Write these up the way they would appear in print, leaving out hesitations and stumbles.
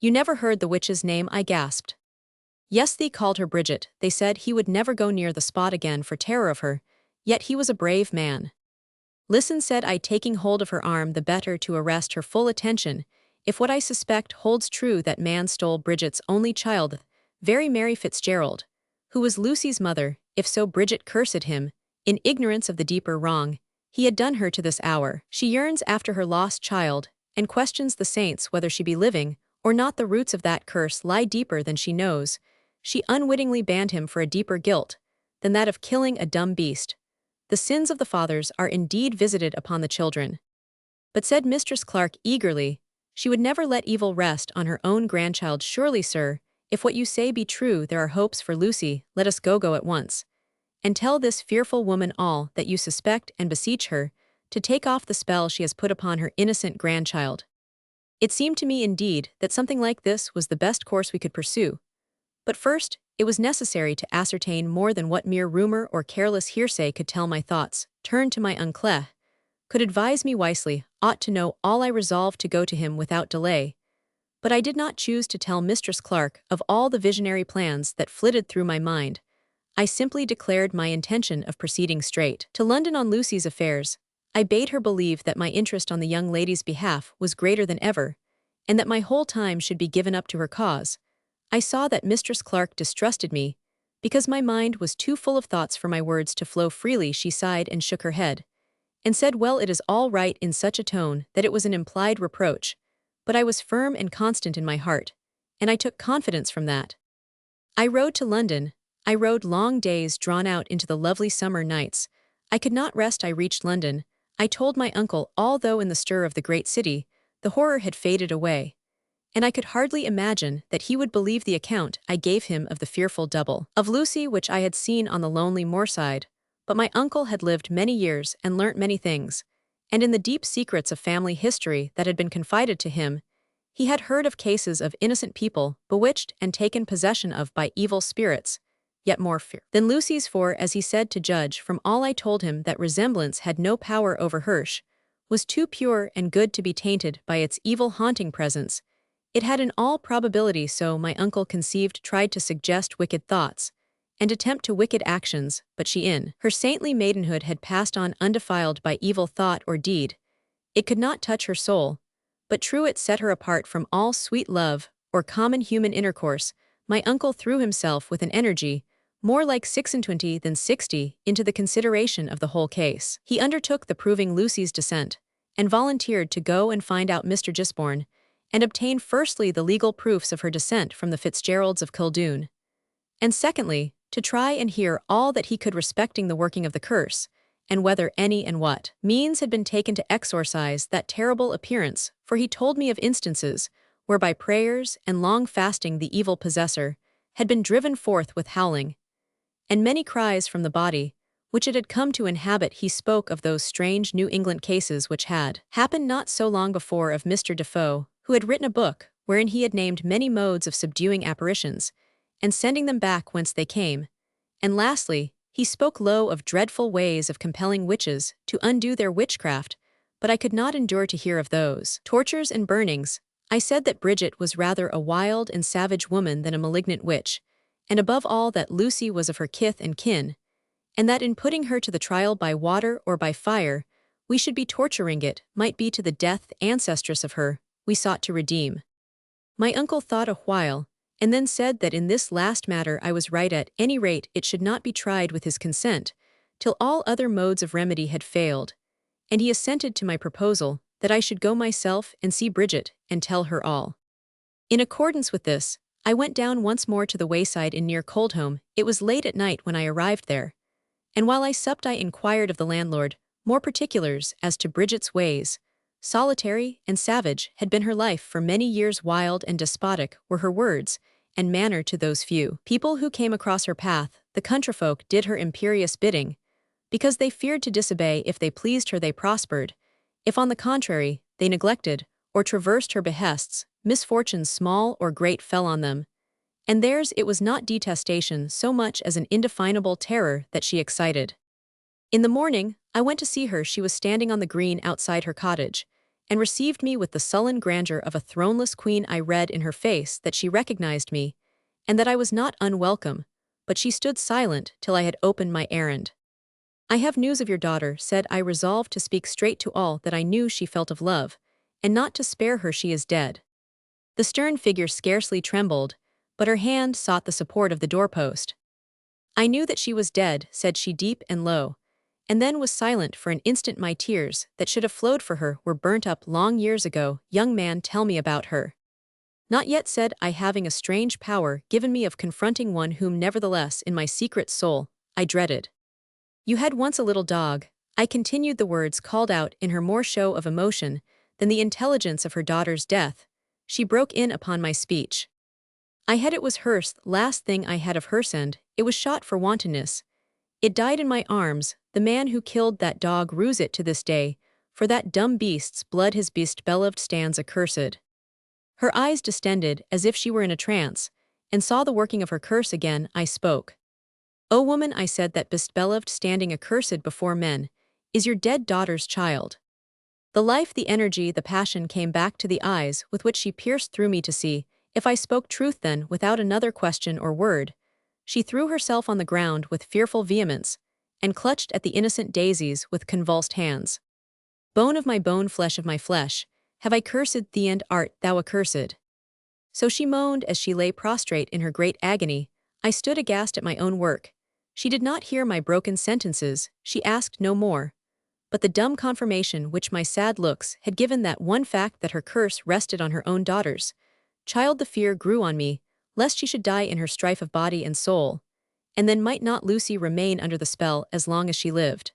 You never heard the witch's name, I gasped. Yes, they called her Bridget. They said he would never go near the spot again for terror of her, yet he was a brave man. Listen, said I, taking hold of her arm the better to arrest her full attention. If what I suspect holds true, that man stole Bridget's only child, very Mary Fitzgerald, who was Lucy's mother. If so, Bridget cursed him, in ignorance of the deeper wrong he had done her to this hour. She yearns after her lost child, and questions the saints whether she be living or not. The roots of that curse lie deeper than she knows. She unwittingly banned him for a deeper guilt than that of killing a dumb beast. The sins of the fathers are indeed visited upon the children. But, said Mistress Clark eagerly, she would never let evil rest on her own grandchild. Surely, sir, if what you say be true, there are hopes for Lucy. Let us go at once, and tell this fearful woman all that you suspect, and beseech her to take off the spell she has put upon her innocent grandchild. It seemed to me, indeed, that something like this was the best course we could pursue. But first, it was necessary to ascertain more than what mere rumor or careless hearsay could tell. My thoughts turned to my uncle, could advise me wisely, ought to know all. I resolved to go to him without delay. But I did not choose to tell Mistress Clark of all the visionary plans that flitted through my mind. I simply declared my intention of proceeding straight to London on Lucy's affairs. I bade her believe that my interest on the young lady's behalf was greater than ever, and that my whole time should be given up to her cause. I saw that Mistress Clark distrusted me, because my mind was too full of thoughts for my words to flow freely. She sighed and shook her head, and said, well, it is all right, in such a tone that it was an implied reproach, but I was firm and constant in my heart, and I took confidence from that. I rode to London. I rode long days drawn out into the lovely summer nights. I could not rest. I reached London. I told my uncle, although in the stir of the great city, the horror had faded away, and I could hardly imagine that he would believe the account I gave him of the fearful double of Lucy which I had seen on the lonely moorside. But my uncle had lived many years and learnt many things, and in the deep secrets of family history that had been confided to him, he had heard of cases of innocent people bewitched and taken possession of by evil spirits, yet more fear than Lucy's, for, as he said, to judge from all I told him, that resemblance had no power over hers, was too pure and good to be tainted by its evil haunting presence. It had in all probability, so my uncle conceived, tried to suggest wicked thoughts, and attempt to wicked actions, but she in her saintly maidenhood had passed on undefiled by evil thought or deed. It could not touch her soul, but true it set her apart from all sweet love, or common human intercourse. My uncle threw himself with an energy, more like 26 than 60, into the consideration of the whole case. He undertook the proving Lucy's descent, and volunteered to go and find out Mr. Gisborne, and obtain firstly the legal proofs of her descent from the Fitzgeralds of Kildune, and secondly, to try and hear all that he could respecting the working of the curse, and whether any and what means had been taken to exorcise that terrible appearance, for he told me of instances where by prayers and long fasting the evil possessor had been driven forth with howling and many cries from the body, which it had come to inhabit. He spoke of those strange New England cases which had happened not so long before of Mr. Defoe, who had written a book wherein he had named many modes of subduing apparitions, and sending them back whence they came. And lastly, he spoke low of dreadful ways of compelling witches to undo their witchcraft, but I could not endure to hear of those tortures and burnings. I said that Bridget was rather a wild and savage woman than a malignant witch, and above all that Lucy was of her kith and kin, and that in putting her to the trial by water or by fire, we should be torturing it, might be to the death ancestress of her we sought to redeem. My uncle thought a while, and then said that in this last matter I was right. At any rate, it should not be tried with his consent, till all other modes of remedy had failed, and he assented to my proposal that I should go myself and see Bridget and tell her all. In accordance with this, I went down once more to the wayside in near Coldholm. It was late at night when I arrived there, and while I supped I inquired of the landlord more particulars as to Bridget's ways. Solitary and savage had been her life for many years, wild and despotic were her words and manner to those few people who came across her path. The countryfolk did her imperious bidding, because they feared to disobey. If they pleased her they prospered, if on the contrary they neglected or traversed her behests, misfortunes small or great fell on them, and theirs it was not detestation so much as an indefinable terror that she excited. In the morning, I went to see her. She was standing on the green outside her cottage, and received me with the sullen grandeur of a throneless queen. I read in her face that she recognized me, and that I was not unwelcome, but she stood silent till I had opened my errand. "I have news of your daughter," said I, resolved to speak straight to all that I knew she felt of love, and not to spare her. "She is dead." The stern figure scarcely trembled, but her hand sought the support of the doorpost. "I knew that she was dead," said she, deep and low, and then was silent for an instant. "My tears, that should have flowed for her, were burnt up long years ago." "Young man, tell me about her." "Not yet," said I, having a strange power given me of confronting one whom nevertheless in my secret soul I dreaded. "You had once a little dog," I continued. The words called out in her more show of emotion than the intelligence of her daughter's death. She broke in upon my speech. "I had it was hers, last thing I had of hers, and it was shot for wantonness. It died in my arms. The man who killed that dog rues it to this day. For that dumb beast's blood his beast beloved stands accursed." Her eyes distended as if she were in a trance, and saw the working of her curse. Again I spoke. "O woman," I said, "that beast beloved standing accursed before men is your dead daughter's child." The life, the energy, the passion came back to the eyes with which she pierced through me to see if I spoke truth. Then, without another question or word, she threw herself on the ground with fearful vehemence, and clutched at the innocent daisies with convulsed hands. "Bone of my bone, flesh of my flesh, have I cursed thee, and art thou accursed?" So she moaned as she lay prostrate in her great agony. I stood aghast at my own work. She did not hear my broken sentences, she asked no more. But the dumb confirmation which my sad looks had given that one fact, that her curse rested on her own daughter's child, the fear grew on me, lest she should die in her strife of body and soul. And then might not Lucy remain under the spell as long as she lived?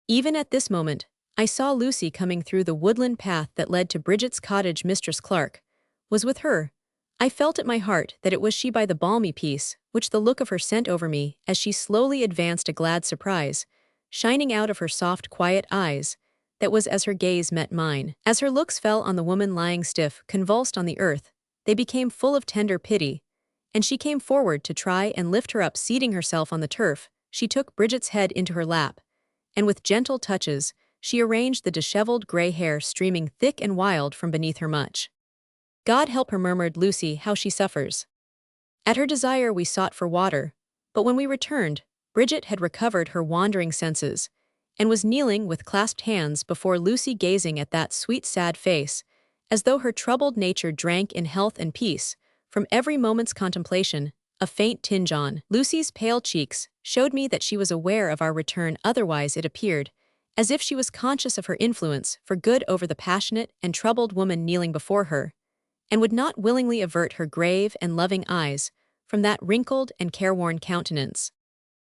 Even at this moment, I saw Lucy coming through the woodland path that led to Bridget's cottage. Mistress Clark was with her. I felt at my heart that it was she by the balmy peace which the look of her sent over me as she slowly advanced, a glad surprise shining out of her soft, quiet eyes, that was as her gaze met mine. As her looks fell on the woman lying stiff, convulsed on the earth, they became full of tender pity, and she came forward to try and lift her up. Seating herself on the turf, she took Bridget's head into her lap, and with gentle touches, she arranged the disheveled gray hair streaming thick and wild from beneath her. "Much God help her," murmured Lucy, "how she suffers." At her desire we sought for water, but when we returned, Bridget had recovered her wandering senses, and was kneeling with clasped hands before Lucy, gazing at that sweet sad face, as though her troubled nature drank in health and peace from every moment's contemplation. A faint tinge on Lucy's pale cheeks showed me that she was aware of our return. Otherwise it appeared as if she was conscious of her influence for good over the passionate and troubled woman kneeling before her, and would not willingly avert her grave and loving eyes from that wrinkled and careworn countenance.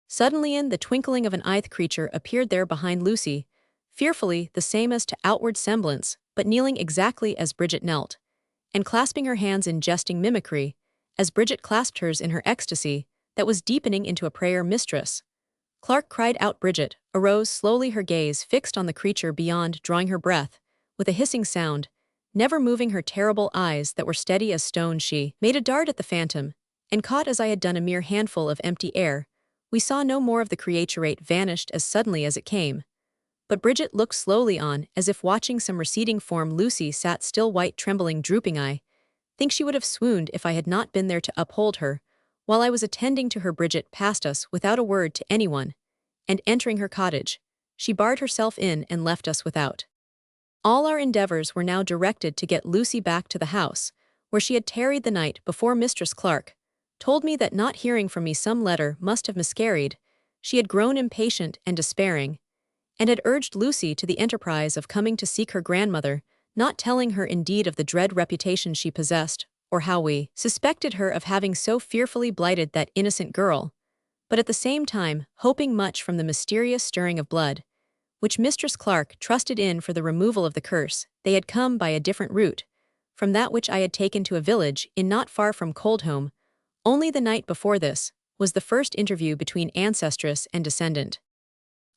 Suddenly in the twinkling of an eye, the creature appeared there behind Lucy, fearfully the same as to outward semblance, but kneeling exactly as Bridget knelt, and clasping her hands in jesting mimicry, as Bridget clasped hers in her ecstasy that was deepening into a prayer. "Mistress Clark," cried out Bridget, arose slowly, her gaze fixed on the creature beyond, drawing her breath with a hissing sound, never moving her terrible eyes that were steady as stone. She made a dart at the phantom, and caught as I had done a mere handful of empty air. We saw no more of the creature. It vanished as suddenly as it came. But Bridget looked slowly on, as if watching some receding form. Lucy sat still, white, trembling, drooping. I think she would have swooned if I had not been there to uphold her. While I was attending to her, Bridget passed us without a word to anyone, and entering her cottage, she barred herself in and left us without. All our endeavors were now directed to get Lucy back to the house, where she had tarried the night before. Mistress Clark told me that, not hearing from me, some letter must have miscarried. She had grown impatient and despairing, and had urged Lucy to the enterprise of coming to seek her grandmother, not telling her indeed of the dread reputation she possessed, or how we suspected her of having so fearfully blighted that innocent girl, but at the same time hoping much from the mysterious stirring of blood, which Mistress Clark trusted in for the removal of the curse. They had come by a different route from that which I had taken to a village in not far from Coldholm. Only the night before this was the first interview between ancestress and descendant.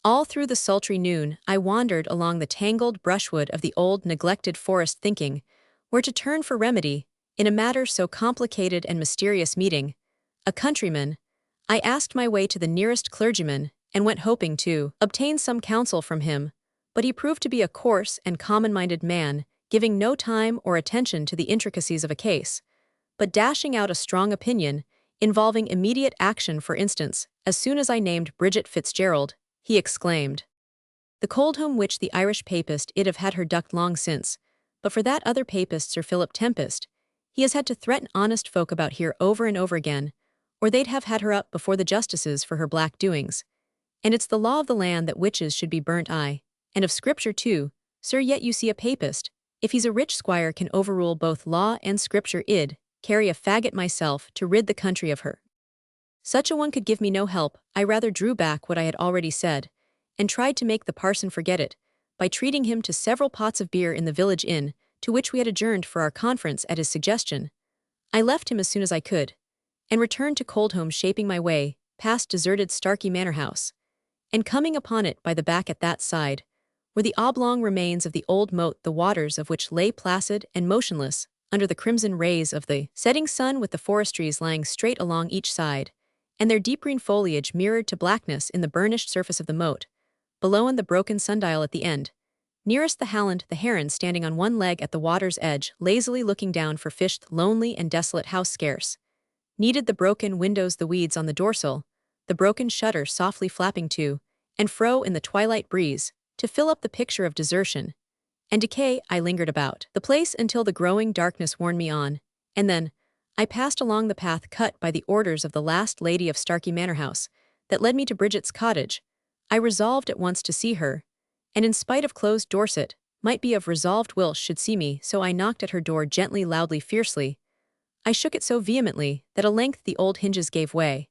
All through the sultry noon I wandered along the tangled brushwood of the old neglected forest, thinking where to turn for remedy in a matter so complicated and mysterious. Meeting a countryman, I asked my way to the nearest clergyman, and went hoping to obtain some counsel from him, but he proved to be a coarse and common-minded man, giving no time or attention to the intricacies of a case, but dashing out a strong opinion, involving immediate action. For instance, as soon as I named Bridget Fitzgerald, he exclaimed, "The Coldham which the Irish papist id have had her ducked long since, but for that other papist Sir Philip Tempest, he has had to threaten honest folk about here over and over again, or they'd have had her up before the justices for her black doings. And it's the law of the land that witches should be burnt aye, and of Scripture too, sir. Yet you see a papist, if he's a rich squire, can overrule both law and Scripture. Id carry a faggot myself to rid the country of her." Such a one could give me no help. I rather drew back what I had already said, and tried to make the parson forget it, by treating him to several pots of beer in the village inn, to which we had adjourned for our conference at his suggestion. I left him as soon as I could, and returned to Coldham, shaping my way, past deserted Starkey Manor House, and coming upon it by the back at that side, were the oblong remains of the old moat, the waters of which lay placid and motionless under the crimson rays of the setting sun, with the forest trees lying straight along each side, and their deep green foliage mirrored to blackness in the burnished surface of the moat, below and the broken sundial at the end. Nearest the Halland, the heron standing on one leg at the water's edge, lazily looking down for fish. The lonely and desolate house scarce needed the broken windows, the weeds on the doorsill, the broken shutter softly flapping to and fro in the twilight breeze, to fill up the picture of desertion and decay. I lingered about the place until the growing darkness warned me on, and then I passed along the path cut by the orders of the last lady of Starkey Manor House, that led me to Bridget's cottage. I resolved at once to see her, and in spite of closed Dorset, might be of resolved will should see me, so I knocked at her door gently, loudly, fiercely. I shook it so vehemently that at length the old hinges gave way,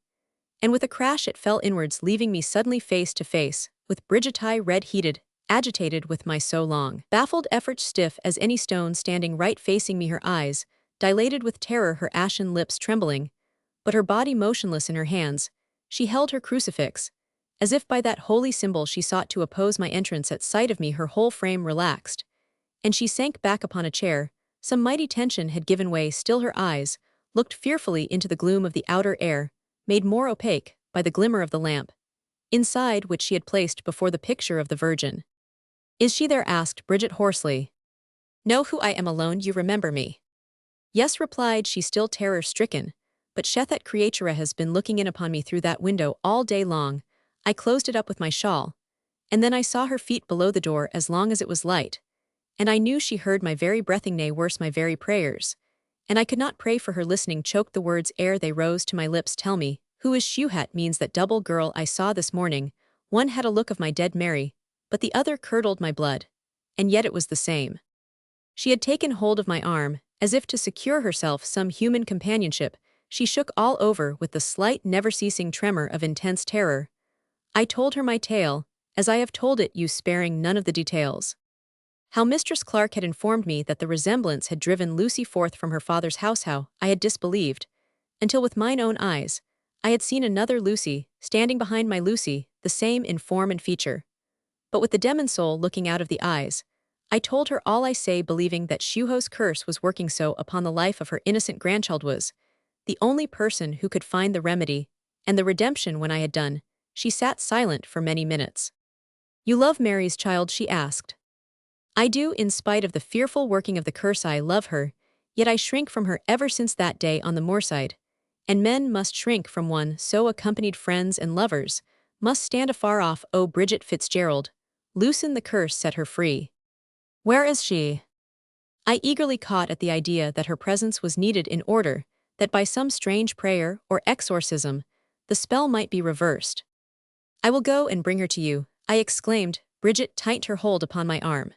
and with a crash it fell inwards, leaving me suddenly face to face with Bridget, red-heated, agitated with my so long baffled effort, stiff as any stone, standing right facing me, her eyes dilated with terror, her ashen lips trembling, but her body motionless. In her hands she held her crucifix, as if by that holy symbol she sought to oppose my entrance. At sight of me her whole frame relaxed, and she sank back upon a chair. Some mighty tension had given way. Still her eyes looked fearfully into the gloom of the outer air, made more opaque by the glimmer of the lamp inside, which she had placed before the picture of the Virgin. "Is she there?" asked Bridget hoarsely. "Know who I am alone? You remember me?" "Yes," replied she, still terror-stricken, "but that creatura has been looking in upon me through that window all day long." I closed it up with my shawl, and then I saw her feet below the door as long as it was light, and I knew she heard my very breathing, nay, worse, my very prayers, and I could not pray for her listening. Choked the words ere they rose to my lips. "Tell me, who is she?" "Hat means that double girl I saw this morning. One had a look of my dead Mary, but the other curdled my blood, and yet it was the same." She had taken hold of my arm, as if to secure herself some human companionship. She shook all over with the slight, never-ceasing tremor of intense terror. I told her my tale, as I have told it you, sparing none of the details. How Mistress Clark had informed me that the resemblance had driven Lucy forth from her father's house. How I had disbelieved, until with mine own eyes I had seen another Lucy standing behind my Lucy, the same in form and feature, but with the demon soul looking out of the eyes. I told her all I say, believing that Shuho's curse was working so upon the life of her innocent grandchild, was the only person who could find the remedy and the redemption. When I had done, she sat silent for many minutes. "You love Mary's child?" she asked. "I do, in spite of the fearful working of the curse. I love her, yet I shrink from her ever since that day on the moorside, and men must shrink from one so accompanied. Friends and lovers must stand afar off. Oh, Bridget Fitzgerald, loosen the curse, set her free." "Where is she?" I eagerly caught at the idea that her presence was needed in order that by some strange prayer or exorcism the spell might be reversed. "I will go and bring her to you," I exclaimed. Bridget tightened her hold upon my arm.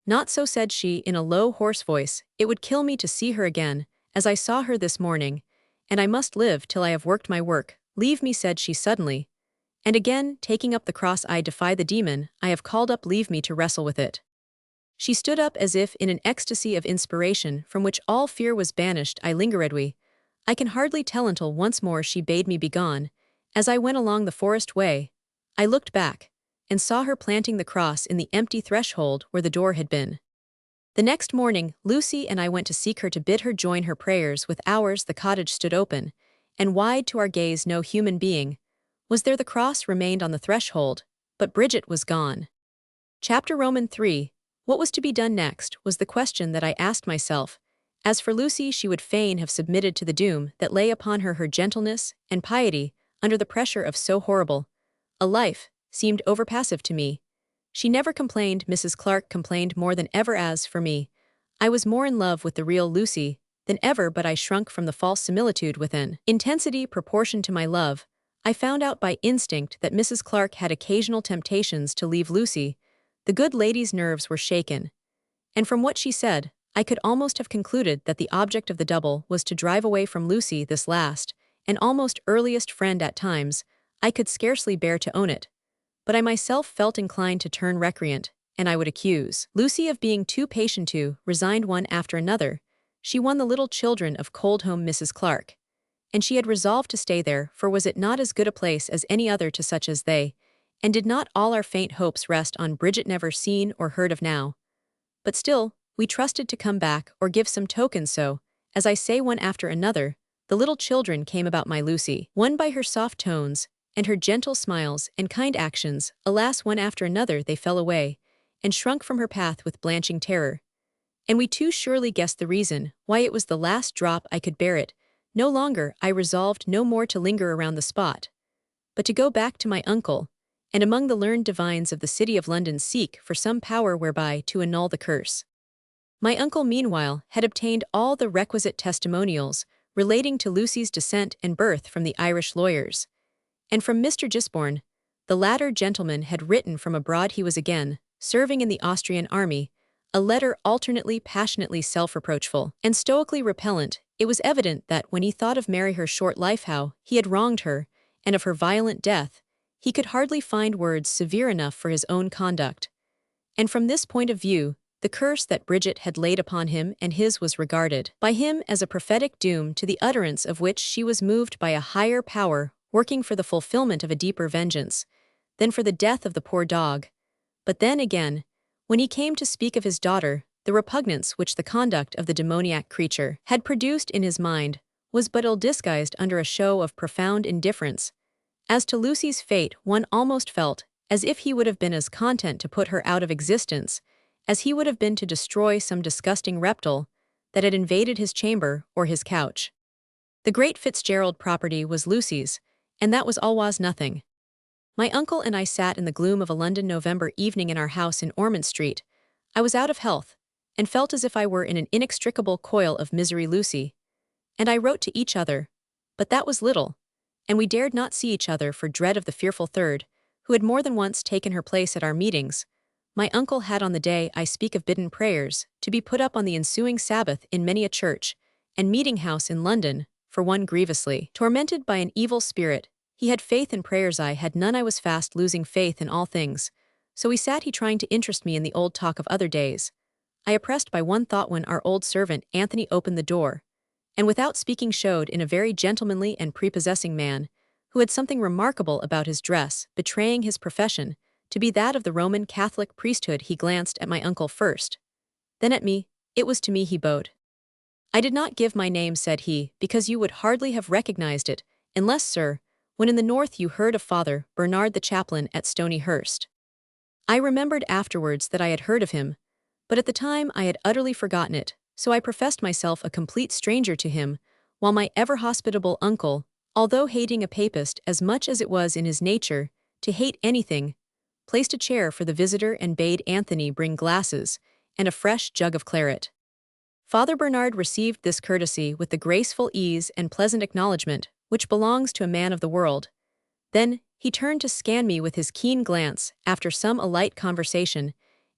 "Not so," said she in a low, hoarse voice. "It would kill me to see her again, as I saw her this morning, and I must live till I have worked my work." "Leave me," said she suddenly, and again taking up the cross. "I defy the demon I have called up. Leave me to wrestle with it." She stood up as if in an ecstasy of inspiration from which all fear was banished. I lingered. I can hardly tell, until once more she bade me begone. As I went along the forest way, I looked back and saw her planting the cross in the empty threshold where the door had been. The next morning, Lucy and I went to seek her, to bid her join her prayers with ours. The cottage stood open, and wide to our gaze no human being was there. The cross remained on the threshold, but Bridget was gone. Chapter Roman 3. What was to be done next was the question that I asked myself. As for Lucy, she would fain have submitted to the doom that lay upon her gentleness and piety under the pressure of so horrible a life seemed overpassive to me. She never complained. Mrs. Clark complained more than ever. As for me, I was more in love with the real Lucy than ever, but I shrunk from the false similitude with an intensity proportioned to my love. I found out by instinct that Mrs. Clark had occasional temptations to leave Lucy. The good lady's nerves were shaken, and from what she said, I could almost have concluded that the object of the double was to drive away from Lucy this last, and almost earliest friend. At times, I could scarcely bear to own it, but I myself felt inclined to turn recreant, and I would accuse Lucy of being too patient to resigned one after another. She won the little children of Coldhome Mrs. Clark, and she had resolved to stay there, for was it not as good a place as any other to such as they? And did not all our faint hopes rest on Bridget, never seen or heard of now? But still, we trusted to come back or give some token. So, as I say, one after another, the little children came about my Lucy, won by her soft tones, and her gentle smiles and kind actions. Alas, one after another they fell away, and shrunk from her path with blanching terror. And we too surely guessed the reason why. It was the last drop. I could bear it no longer. I resolved no more to linger around the spot, but to go back to my uncle, and among the learned divines of the city of London seek for some power whereby to annul the curse. My uncle meanwhile had obtained all the requisite testimonials relating to Lucy's descent and birth from the Irish lawyers, and from Mr. Gisborne. The latter gentleman had written from abroad. He was again serving in the Austrian army, a letter alternately passionately self-reproachful and stoically repellent. It was evident that when he thought of Mary, her short life, how he had wronged her, and of her violent death, he could hardly find words severe enough for his own conduct. And from this point of view, the curse that Bridget had laid upon him and his was regarded by him as a prophetic doom, to the utterance of which she was moved by a higher power working for the fulfillment of a deeper vengeance than for the death of the poor dog. But then again, when he came to speak of his daughter, the repugnance which the conduct of the demoniac creature had produced in his mind was but ill disguised under a show of profound indifference. As to Lucy's fate, one almost felt as if he would have been as content to put her out of existence as he would have been to destroy some disgusting reptile that had invaded his chamber or his couch. The great Fitzgerald property was Lucy's, and that was all. Was nothing. My uncle and I sat in the gloom of a London November evening in our house in Ormond Street. I was out of health, and felt as if I were in an inextricable coil of misery. Lucy and I wrote to each other, but that was little, and we dared not see each other for dread of the fearful third, who had more than once taken her place at our meetings. My uncle had on the day I speak of bidden prayers to be put up on the ensuing Sabbath in many a church and meeting-house in London, for one grievously tormented by an evil spirit. He had faith in prayers, I had none. I was fast losing faith in all things. So we sat, he trying to interest me in the old talk of other days, I oppressed by one thought, when our old servant Anthony opened the door, and without speaking showed in a very gentlemanly and prepossessing man, who had something remarkable about his dress, betraying his profession to be that of the Roman Catholic priesthood. He glanced at my uncle first, then at me. It was to me he bowed. I did not give my name, said he, because you would hardly have recognized it, unless, sir, when in the north you heard of Father Bernard the chaplain at Stonyhurst. I remembered afterwards that I had heard of him, but at the time I had utterly forgotten it, so I professed myself a complete stranger to him, while my ever-hospitable uncle, although hating a papist as much as it was in his nature to hate anything, placed a chair for the visitor and bade Anthony bring glasses and a fresh jug of claret. Father Bernard received this courtesy with the graceful ease and pleasant acknowledgment which belongs to a man of the world. Then he turned to scan me with his keen glance. After some a light conversation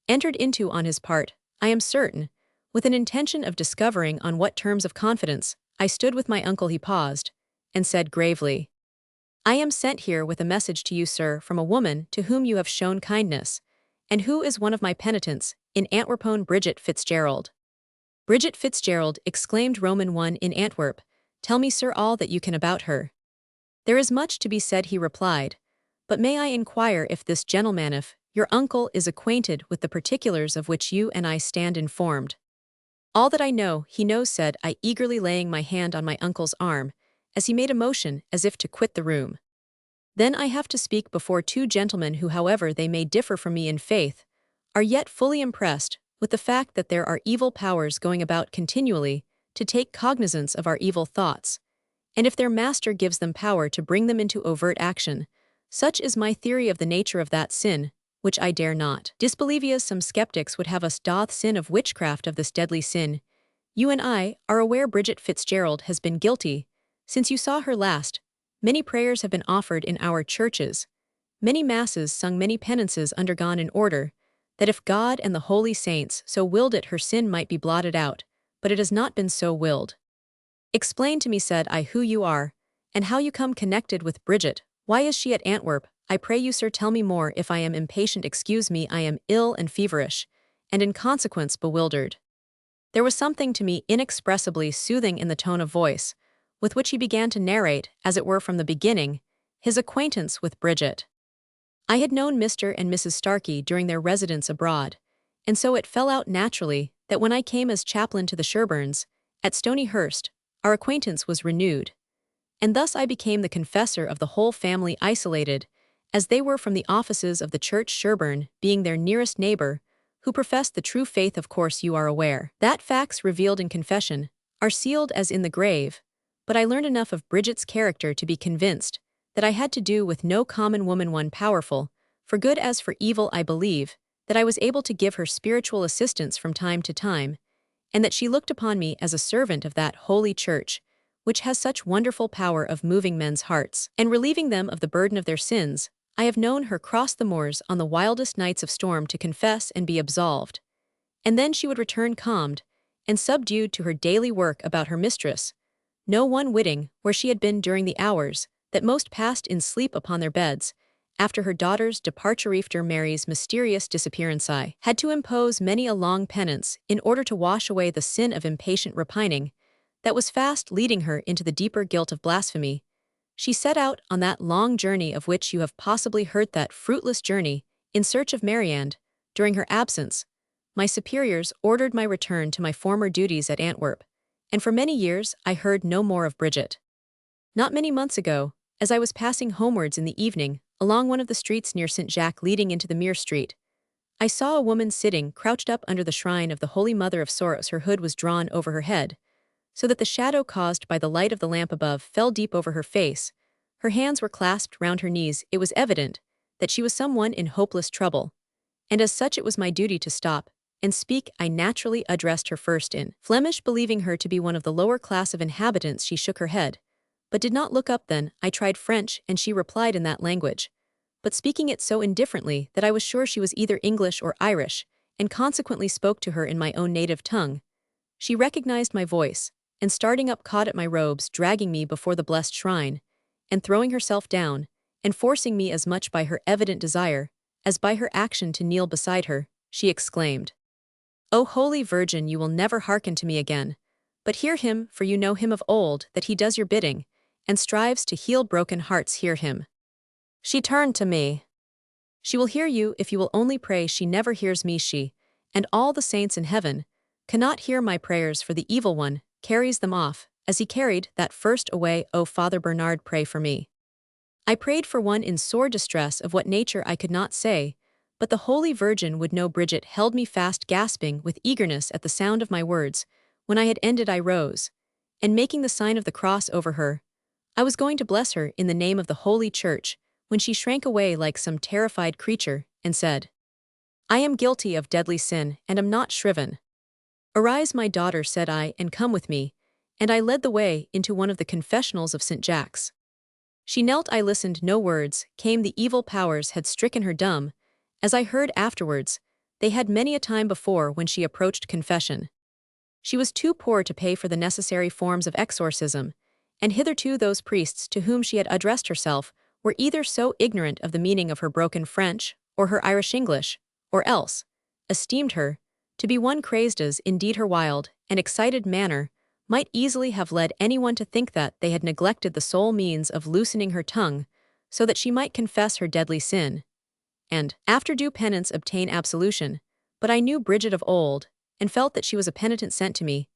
entered into on his part, I am certain, with an intention of discovering on what terms of confidence I stood with my uncle, he paused, and said gravely, I am sent here with a message to you, sir, from a woman to whom you have shown kindness, and who is one of my penitents in Antwerp, Bridget Fitzgerald. Bridget Fitzgerald, exclaimed Roman I in Antwerp, tell me, sir, all that you can about her. There is much to be said, he replied, but may I inquire if this gentleman, if your uncle, is acquainted with the particulars of which you and I stand informed? All that I know, he knows, said I, eagerly laying my hand on my uncle's arm, as he made a motion as if to quit the room. Then I have to speak before two gentlemen who, however they may differ from me in faith, are yet fully impressed with the fact that there are evil powers going about continually to take cognizance of our evil thoughts, and if their master gives them power to bring them into overt action, such is my theory of the nature of that sin, which I dare not disbelieve, as some skeptics would have us doth sin of witchcraft of this deadly sin. You and I are aware Bridget Fitzgerald has been guilty. Since you saw her last, many prayers have been offered in our churches, many masses sung, many penances undergone in order, that if God and the holy saints so willed it, her sin might be blotted out, but it has not been so willed. Explain to me, said I, who you are, and how you come connected with Bridget. Why is she at Antwerp? I pray you, sir, tell me more. If I am impatient, excuse me, I am ill and feverish, and in consequence bewildered. There was something to me inexpressibly soothing in the tone of voice, with which he began to narrate, as it were from the beginning, his acquaintance with Bridget. I had known Mr. and Mrs. Starkey during their residence abroad, and so it fell out naturally that when I came as chaplain to the Sherburns, at Stonyhurst, our acquaintance was renewed. And thus I became the confessor of the whole family, isolated, as they were from the offices of the church, Sherburn being their nearest neighbor, who professed the true faith. Of course you are aware that facts revealed in confession are sealed as in the grave, but I learned enough of Bridget's character to be convinced that I had to do with no common woman, one powerful, for good as for evil. I believe that I was able to give her spiritual assistance from time to time, and that she looked upon me as a servant of that holy church, which has such wonderful power of moving men's hearts and relieving them of the burden of their sins. I have known her cross the moors on the wildest nights of storm to confess and be absolved, and then she would return calmed and subdued to her daily work about her mistress, no one witting where she had been during the hours that most passed in sleep upon their beds, after her daughter's departure. After Mary's mysterious disappearance, I had to impose many a long penance in order to wash away the sin of impatient repining that was fast leading her into the deeper guilt of blasphemy. She set out on that long journey of which you have possibly heard, that fruitless journey, in search of Mary, and, during her absence, my superiors ordered my return to my former duties at Antwerp, and for many years I heard no more of Bridget. Not many months ago, as I was passing homewards in the evening, along one of the streets near St. Jacques leading into the Mere Street, I saw a woman sitting crouched up under the shrine of the Holy Mother of Sorrows. Her hood was drawn over her head, so that the shadow caused by the light of the lamp above fell deep over her face. Her hands were clasped round her knees. It was evident that she was someone in hopeless trouble, and as such it was my duty to stop and speak. I naturally addressed her first in Flemish, believing her to be one of the lower class of inhabitants. She shook her head, but did not look up. Then I tried French, and she replied in that language, but speaking it so indifferently that I was sure she was either English or Irish, and consequently spoke to her in my own native tongue. She recognized my voice, and starting up caught at my robes, dragging me before the blessed shrine, and throwing herself down, and forcing me as much by her evident desire as by her action to kneel beside her, she exclaimed, "O Holy Virgin, you will never hearken to me again, but hear him, for you know him of old, that he does your bidding, and strives to heal broken hearts. Hear him." She turned to me. "She will hear you if you will only pray. She never hears me. She, and all the saints in heaven, cannot hear my prayers, for the evil one carries them off, as he carried that first away. O Father Bernard, pray for me." I prayed for one in sore distress, of what nature I could not say, but the Holy Virgin would know. Bridget held me fast, gasping with eagerness at the sound of my words. When I had ended, I rose, and making the sign of the cross over her, I was going to bless her in the name of the Holy Church, when she shrank away like some terrified creature, and said, "I am guilty of deadly sin, and am not shriven." "Arise, my daughter," said I, "and come with me," and I led the way into one of the confessionals of St. Jacques. She knelt. I listened. No words came. The evil powers had stricken her dumb, as I heard afterwards. They had many a time before when she approached confession. She was too poor to pay for the necessary forms of exorcism, and hitherto those priests to whom she had addressed herself were either so ignorant of the meaning of her broken French or her Irish English, or else esteemed her to be one crazed, as indeed her wild and excited manner might easily have led anyone to think, that they had neglected the sole means of loosening her tongue so that she might confess her deadly sin, and, after due penance, obtain absolution. But I knew Bridget of old, and felt that she was a penitent sent to me.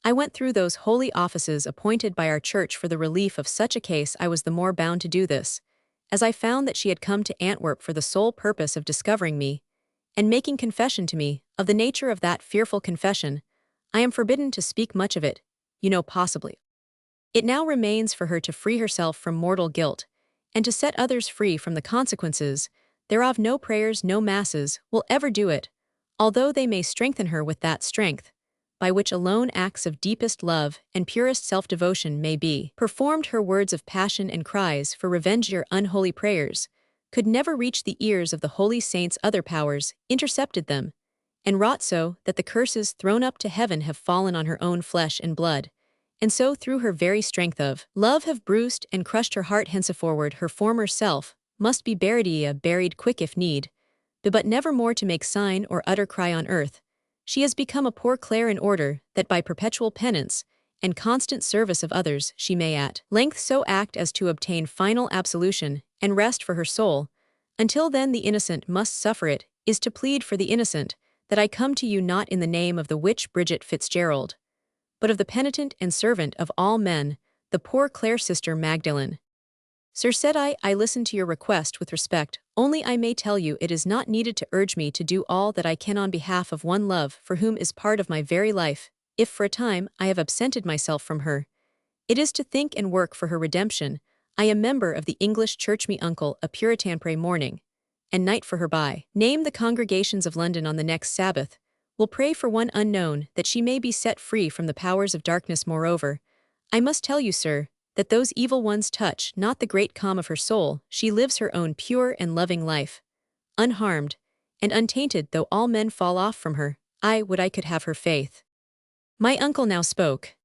I went through those holy offices appointed by our church for the relief of such a case. I was the more bound to do this, as I found that she had come to Antwerp for the sole purpose of discovering me, and making confession to me of the nature of that fearful confession, I am forbidden to speak much of it, possibly. It now remains for her to free herself from mortal guilt, and to set others free from the consequences thereof. No prayers, no masses, will ever do it, although they may strengthen her with that strength, by which alone acts of deepest love and purest self-devotion may be performed. Her words of passion and cries for revenge, your unholy prayers, could never reach the ears of the holy saints. Other powers intercepted them, and wrought so that the curses thrown up to heaven have fallen on her own flesh and blood, and so through her very strength of love have bruised and crushed her heart. Henceforward her former self must be buried quick if need, but never more to make sign or utter cry on earth. She has become a poor Clare, in order that by perpetual penance and constant service of others she may at length so act as to obtain final absolution and rest for her soul. Until then the innocent must suffer. It is to plead for the innocent that I come to you, not in the name of the witch Bridget Fitzgerald, but of the penitent and servant of all men, the poor Clare, Sister Magdalen. Sir, said I listen to your request with respect, only I may tell you it is not needed to urge me to do all that I can on behalf of one love for whom is part of my very life. If for a time I have absented myself from her, it is to think and work for her redemption. I am member of the English Church. Me uncle, a Puritan, pray morning and night for her. By name the congregations of London on the next Sabbath will pray for one unknown, that she may be set free from the powers of darkness. Moreover, I must tell you, sir, that those evil ones touch not the great calm of her soul. She lives her own pure and loving life, unharmed and untainted, though all men fall off from her. I would I could have her faith. My uncle now spoke.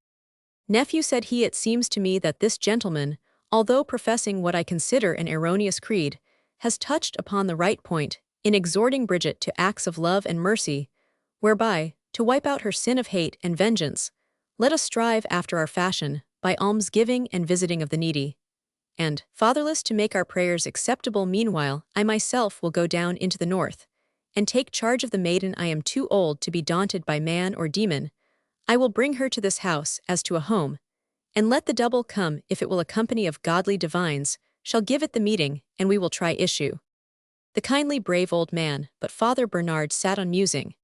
Nephew, said he, it seems to me that this gentleman, although professing what I consider an erroneous creed, has touched upon the right point in exhorting Bridget to acts of love and mercy, whereby, to wipe out her sin of hate and vengeance, let us strive after our fashion, by almsgiving and visiting of the needy and fatherless, to make our prayers acceptable. Meanwhile, I myself will go down into the north, and take charge of the maiden. I am too old to be daunted by man or demon. I will bring her to this house as to a home, and let the double come, if it will a company of godly divines, shall give it the meeting, and we will try issue. The kindly brave old man, but Father Bernard sat on musing.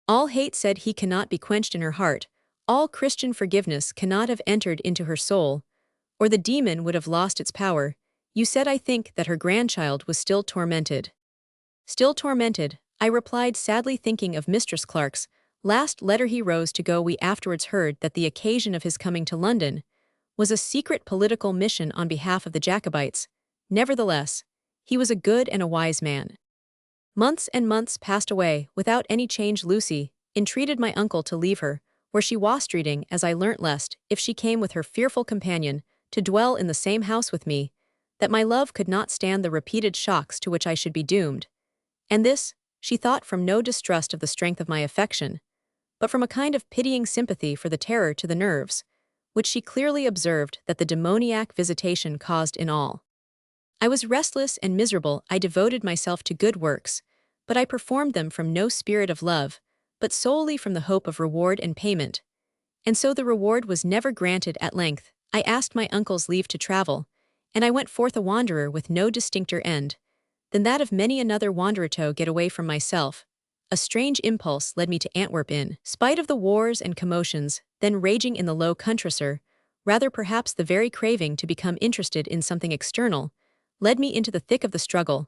All hate, said he, cannot be quenched in her heart, all Christian forgiveness cannot have entered into her soul, or the demon would have lost its power. You said, I think, that her grandchild was still tormented. Still tormented, I replied, sadly thinking of Mistress Clark's last letter. He rose to go. We afterwards heard that the occasion of his coming to London was a secret political mission on behalf of the Jacobites. Nevertheless, he was a good and a wise man. Months and months passed away without any change. Lucy entreated my uncle to leave her, where she was streeting, as I learnt, lest, if she came with her fearful companion to dwell in the same house with me, that my love could not stand the repeated shocks to which I should be doomed. And this, she thought, from no distrust of the strength of my affection, but from a kind of pitying sympathy for the terror to the nerves, which she clearly observed that the demoniac visitation caused in all. I was restless and miserable. I devoted myself to good works, but I performed them from no spirit of love, but solely from the hope of reward and payment. And so the reward was never granted. At length, I asked my uncle's leave to travel, and I went forth a wanderer with no distincter end than that of many another wanderer to get away from myself. A strange impulse led me to Antwerp, in spite of the wars and commotions then raging in the Low Countries, rather perhaps the very craving to become interested in something external led me into the thick of the struggle.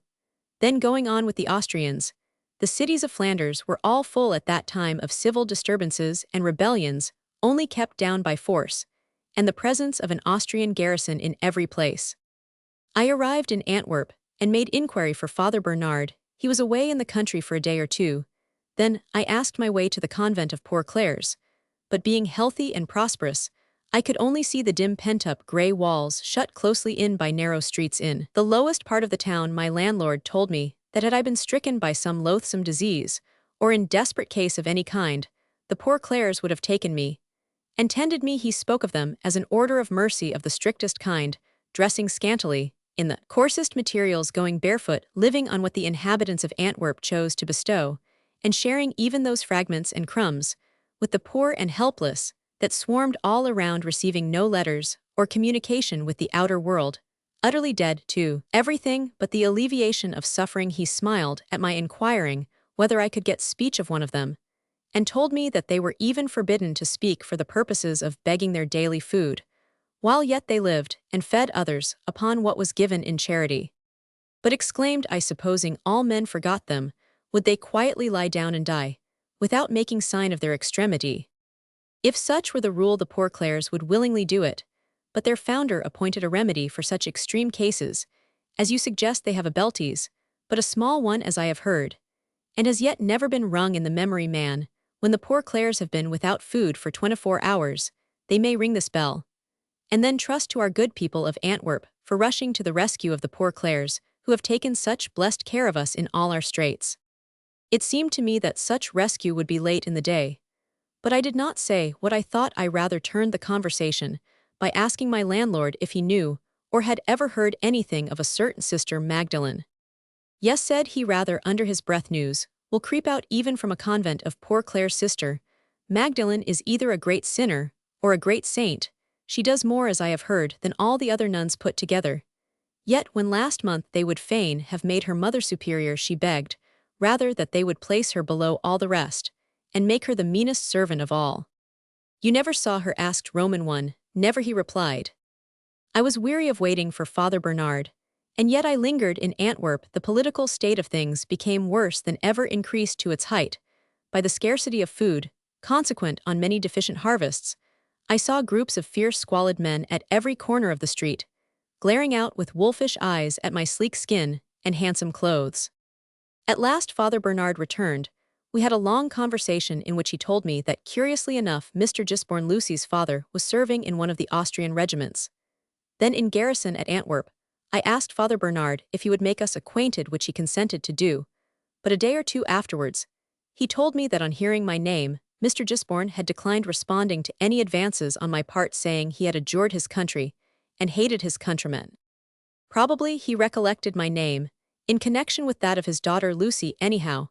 Then going on with the Austrians, the cities of Flanders were all full at that time of civil disturbances and rebellions, only kept down by force, and the presence of an Austrian garrison in every place. I arrived in Antwerp, and made inquiry for Father Bernard. He was away in the country for a day or two. Then I asked my way to the convent of Poor Clares, but being healthy and prosperous, I could only see the dim pent-up grey walls shut closely in by narrow streets. In the lowest part of the town, my landlord told me that had I been stricken by some loathsome disease, or in desperate case of any kind, the Poor Clares would have taken me and tended me. He spoke of them as an order of mercy of the strictest kind, dressing scantily, in the coarsest materials, going barefoot, living on what the inhabitants of Antwerp chose to bestow, and sharing even those fragments and crumbs with the poor and helpless that swarmed all around, receiving no letters or communication with the outer world, utterly dead to everything but the alleviation of suffering. He smiled at my inquiring whether I could get speech of one of them, and told me that they were even forbidden to speak for the purposes of begging their daily food, while yet they lived and fed others upon what was given in charity. But exclaimed I, supposing all men forgot them, would they quietly lie down and die, without making sign of their extremity? If such were the rule, the poor Clares would willingly do it, but their founder appointed a remedy for such extreme cases, as you suggest. They have a belties, but a small one as I have heard, and has yet never been rung in the memory man. When the poor Clares have been without food for 24 hours, they may ring this bell, and then trust to our good people of Antwerp for rushing to the rescue of the poor Clares, who have taken such blessed care of us in all our straits. It seemed to me that such rescue would be late in the day, but I did not say what I thought. I rather turned the conversation by asking my landlord if he knew or had ever heard anything of a certain Sister Magdalene. Yes, said he, rather under his breath. News will creep out even from a convent of poor Clare's sister. Magdalene is either a great sinner or a great saint. She does more, as I have heard, than all the other nuns put together. Yet when last month they would fain have made her mother superior, she begged rather that they would place her below all the rest, and make her the meanest servant of all. You never saw her? Asked Roman 1. Never, he replied. I was weary of waiting for Father Bernard, and yet I lingered in Antwerp. The political state of things became worse than ever, increased to its height by the scarcity of food, consequent on many deficient harvests. I saw groups of fierce, squalid men at every corner of the street, glaring out with wolfish eyes at my sleek skin and handsome clothes. At last Father Bernard returned. We had a long conversation in which he told me that, curiously enough, Mr. Gisborne, Lucy's father, was serving in one of the Austrian regiments, then in garrison at Antwerp. I asked Father Bernard if he would make us acquainted, which he consented to do, but a day or two afterwards, he told me that on hearing my name, Mr. Gisborne had declined responding to any advances on my part, saying he had adjured his country and hated his countrymen. Probably he recollected my name in connection with that of his daughter Lucy. Anyhow,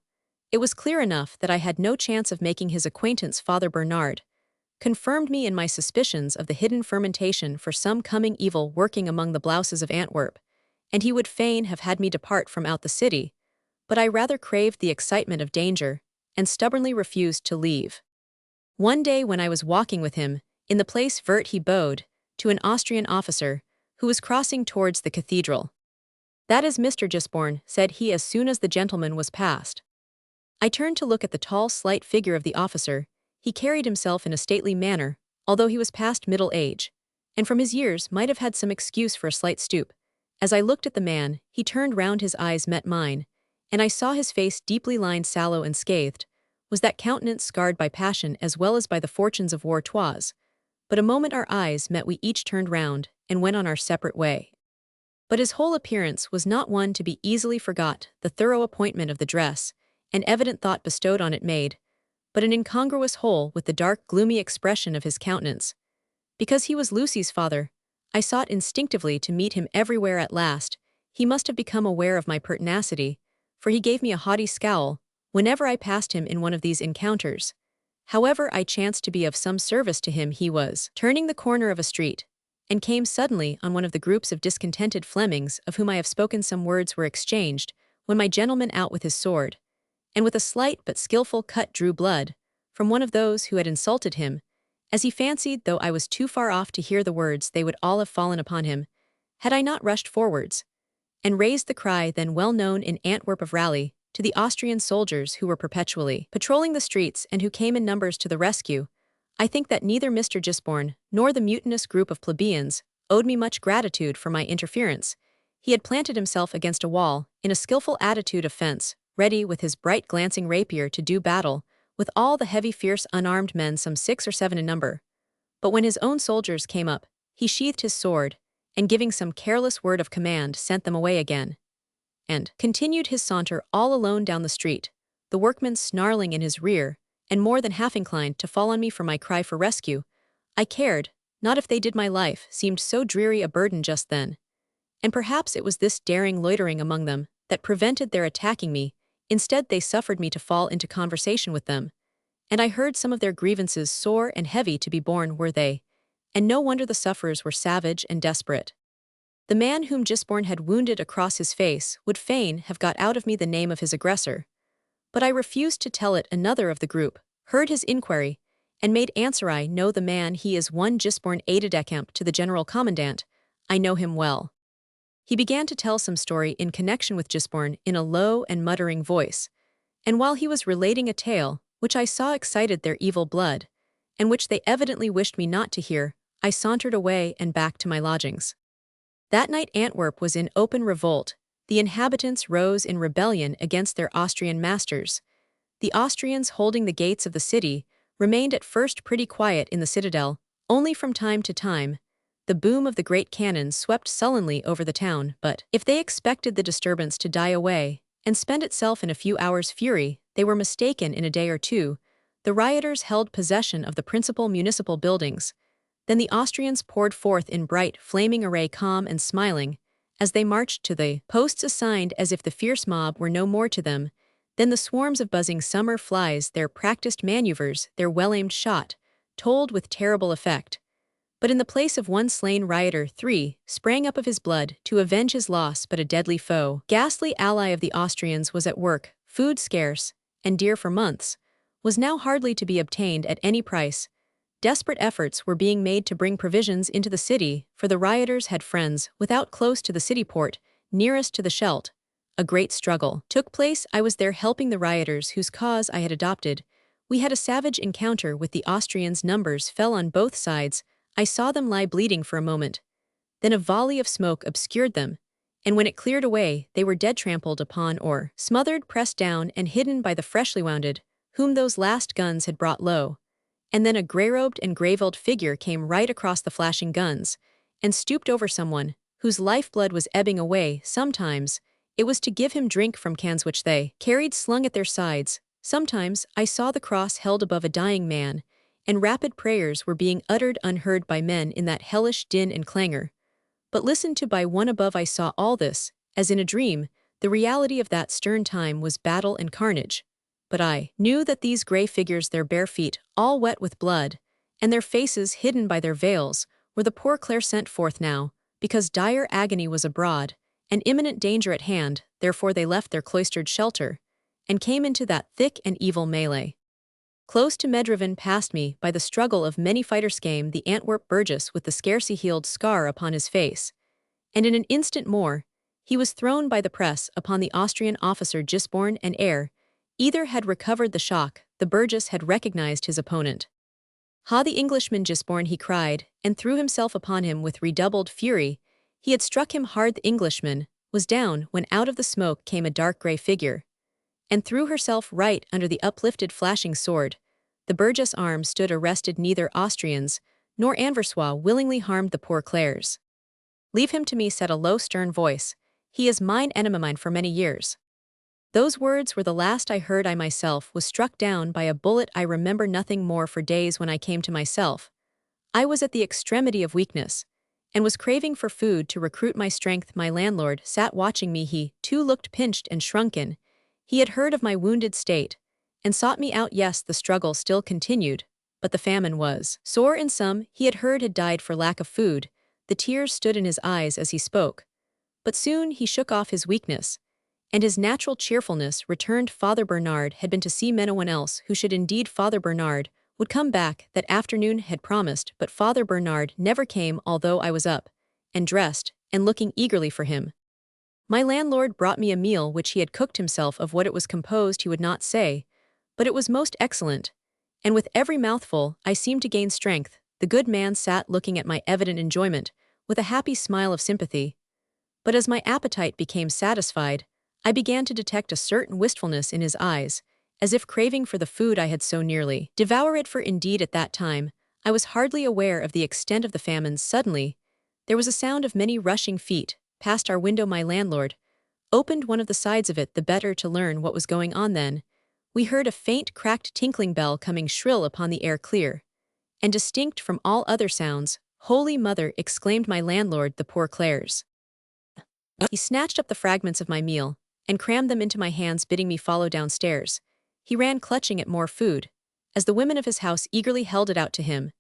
it was clear enough that I had no chance of making his acquaintance. Father Bernard confirmed me in my suspicions of the hidden fermentation for some coming evil working among the blouses of Antwerp, and he would fain have had me depart from out the city, but I rather craved the excitement of danger, and stubbornly refused to leave. One day when I was walking with him, in the place vert, he bowed to an Austrian officer who was crossing towards the cathedral. That is Mr. Gisborne, said he as soon as the gentleman was past. I turned to look at the tall, slight figure of the officer. He carried himself in a stately manner, although he was past middle age, and from his years might have had some excuse for a slight stoop. As I looked at the man, he turned round, his eyes met mine, and I saw his face, deeply lined, sallow and scathed. Was that countenance scarred by passion as well as by the fortunes of war? 'Twas but a moment our eyes met, we each turned round and went on our separate way. But his whole appearance was not one to be easily forgot. The thorough appointment of the dress, and evident thought bestowed on it, made but an incongruous whole with the dark, gloomy expression of his countenance. Because he was Lucy's father, I sought instinctively to meet him everywhere. At last, he must have become aware of my pertinacity, for he gave me a haughty scowl whenever I passed him in one of these encounters. However I chanced to be of some service to him, he was turning the corner of a street, and came suddenly on one of the groups of discontented Flemings of whom I have spoken. Some words were exchanged, when my gentleman out with his sword, and with a slight but skillful cut drew blood from one of those who had insulted him, as he fancied. Though I was too far off to hear the words, they would all have fallen upon him, had I not rushed forwards, and raised the cry then well known in Antwerp of rally to the Austrian soldiers who were perpetually patrolling the streets and who came in numbers to the rescue. I think that neither Mr. Gisborne nor the mutinous group of plebeians owed me much gratitude for my interference. He had planted himself against a wall, in a skillful attitude of fence, ready with his bright glancing rapier to do battle with all the heavy, fierce, unarmed men, some 6 or 7 in number. But when his own soldiers came up, he sheathed his sword, and giving some careless word of command, sent them away again, and continued his saunter all alone down the street, the workmen snarling in his rear, and more than half inclined to fall on me for my cry for rescue. I cared not if they did. My life seemed so dreary a burden just then, and perhaps it was this daring loitering among them that prevented their attacking me. Instead, they suffered me to fall into conversation with them, and I heard some of their grievances. Sore and heavy to be borne were they, and no wonder the sufferers were savage and desperate. The man whom Gisborne had wounded across his face would fain have got out of me the name of his aggressor, But I refused to tell it. Another of the group heard his inquiry, and made answer, I know the man, he is one Gisborne aide-de-camp to the general commandant, I know him well. He began to tell some story in connection with Gisborne in a low and muttering voice, and while he was relating a tale, which I saw excited their evil blood, and which they evidently wished me not to hear, I sauntered away and back to my lodgings. That night Antwerp was in open revolt. The inhabitants rose in rebellion against their Austrian masters. The Austrians holding the gates of the city remained at first pretty quiet in the citadel, only from time to time the boom of the great cannon swept sullenly over the town, but if they expected the disturbance to die away and spend itself in a few hours' fury, they were mistaken. In a day or two, the rioters held possession of the principal municipal buildings. Then the Austrians poured forth in bright, flaming array, calm and smiling, as they marched to the posts assigned, as if the fierce mob were no more to them than the swarms of buzzing summer flies. Their practiced maneuvers, their well-aimed shot, told with terrible effect. But in the place of one slain rioter, 3 sprang up of his blood to avenge his loss. But a deadly foe, ghastly ally of the Austrians, was at work. Food, scarce and dear for months, was now hardly to be obtained at any price. Desperate efforts were being made to bring provisions into the city, for the rioters had friends without, close to the city port, nearest to the Scheldt. A great struggle took place. I was there helping the rioters whose cause I had adopted. We had a savage encounter with the Austrians. Numbers fell on both sides. I saw them lie bleeding for a moment. Then a volley of smoke obscured them, and when it cleared away, they were dead, trampled upon or smothered, pressed down and hidden by the freshly wounded, whom those last guns had brought low. And then a grey-robed and grey-veiled figure came right across the flashing guns, and stooped over someone, whose lifeblood was ebbing away. Sometimes it was to give him drink from cans which they carried slung at their sides. Sometimes I saw the cross held above a dying man, and rapid prayers were being uttered unheard by men in that hellish din and clangor, but listened to by one above. I saw all this, as in a dream. The reality of that stern time was battle and carnage. But I knew that these grey figures, their bare feet all wet with blood, and their faces hidden by their veils, were the poor Clare sent forth now, because dire agony was abroad, and imminent danger at hand. Therefore they left their cloistered shelter, and came into that thick and evil melee. Close to me, driven past me by the struggle of many fighters, came the Antwerp burgess with the scarcely healed scar upon his face, and in an instant more he was thrown by the press upon the Austrian officer. Gisborne and ere either had recovered the shock, the burgess had recognized his opponent. "Ha, the Englishman, Gisborne!" he cried, and threw himself upon him with redoubled fury. He had struck him hard. The Englishman was down when out of the smoke came a dark grey figure, and threw herself right under the uplifted flashing sword. The burgess' arm stood arrested. Neither Austrians nor Anversois willingly harmed the poor Clares. "Leave him to me," said a low, stern voice. "He is mine enemy, mine for many years." Those words were the last I heard. I myself was struck down by a bullet. I remember nothing more for days. When I came to myself, I was at the extremity of weakness, and was craving for food to recruit my strength. My landlord sat watching me. He, too, looked pinched and shrunken. He had heard of my wounded state, and sought me out. Yes, the struggle still continued, but the famine was sore in some he had heard had died for lack of food. The tears stood in his eyes as he spoke, but soon he shook off his weakness, and his natural cheerfulness returned. Father Bernard had been to see no one else who should indeed. Father Bernard would come back that afternoon, had promised, but Father Bernard never came, although I was up and dressed and looking eagerly for him. My landlord brought me a meal which he had cooked himself. Of what it was composed he would not say, but it was most excellent, and with every mouthful I seemed to gain strength. The good man sat looking at my evident enjoyment with a happy smile of sympathy, but as my appetite became satisfied, I began to detect a certain wistfulness in his eyes, as if craving for the food I had so nearly devoured. For indeed at that time I was hardly aware of the extent of the famine. Suddenly there was a sound of many rushing feet past our window. My landlord opened one of the sides of it the better to learn what was going on. Then we heard a faint, cracked, tinkling bell coming shrill upon the air, clear and distinct from all other sounds. "Holy Mother!" exclaimed my landlord, "the poor Clares!" He snatched up the fragments of my meal and crammed them into my hands, bidding me follow downstairs. He ran clutching at more food, as the women of his house eagerly held it out to him,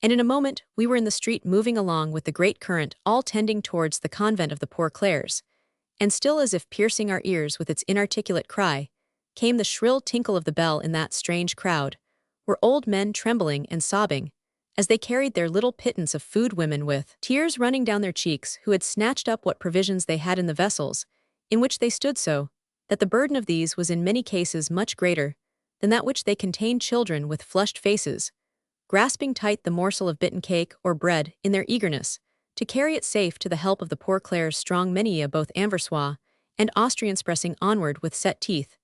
and in a moment we were in the street, moving along with the great current, all tending towards the convent of the poor Clares. And still, as if piercing our ears with its inarticulate cry, came the shrill tinkle of the bell in that strange crowd, were old men trembling and sobbing, as they carried their little pittance of food, women with tears running down their cheeks who had snatched up what provisions they had in the vessels, in which they stood, so that the burden of these was in many cases much greater than that which they contained, children with flushed faces, grasping tight the morsel of bitten cake or bread in their eagerness to carry it safe to the help of the poor Clare's strong many, both Anversois and Austrians, pressing onward with set teeth,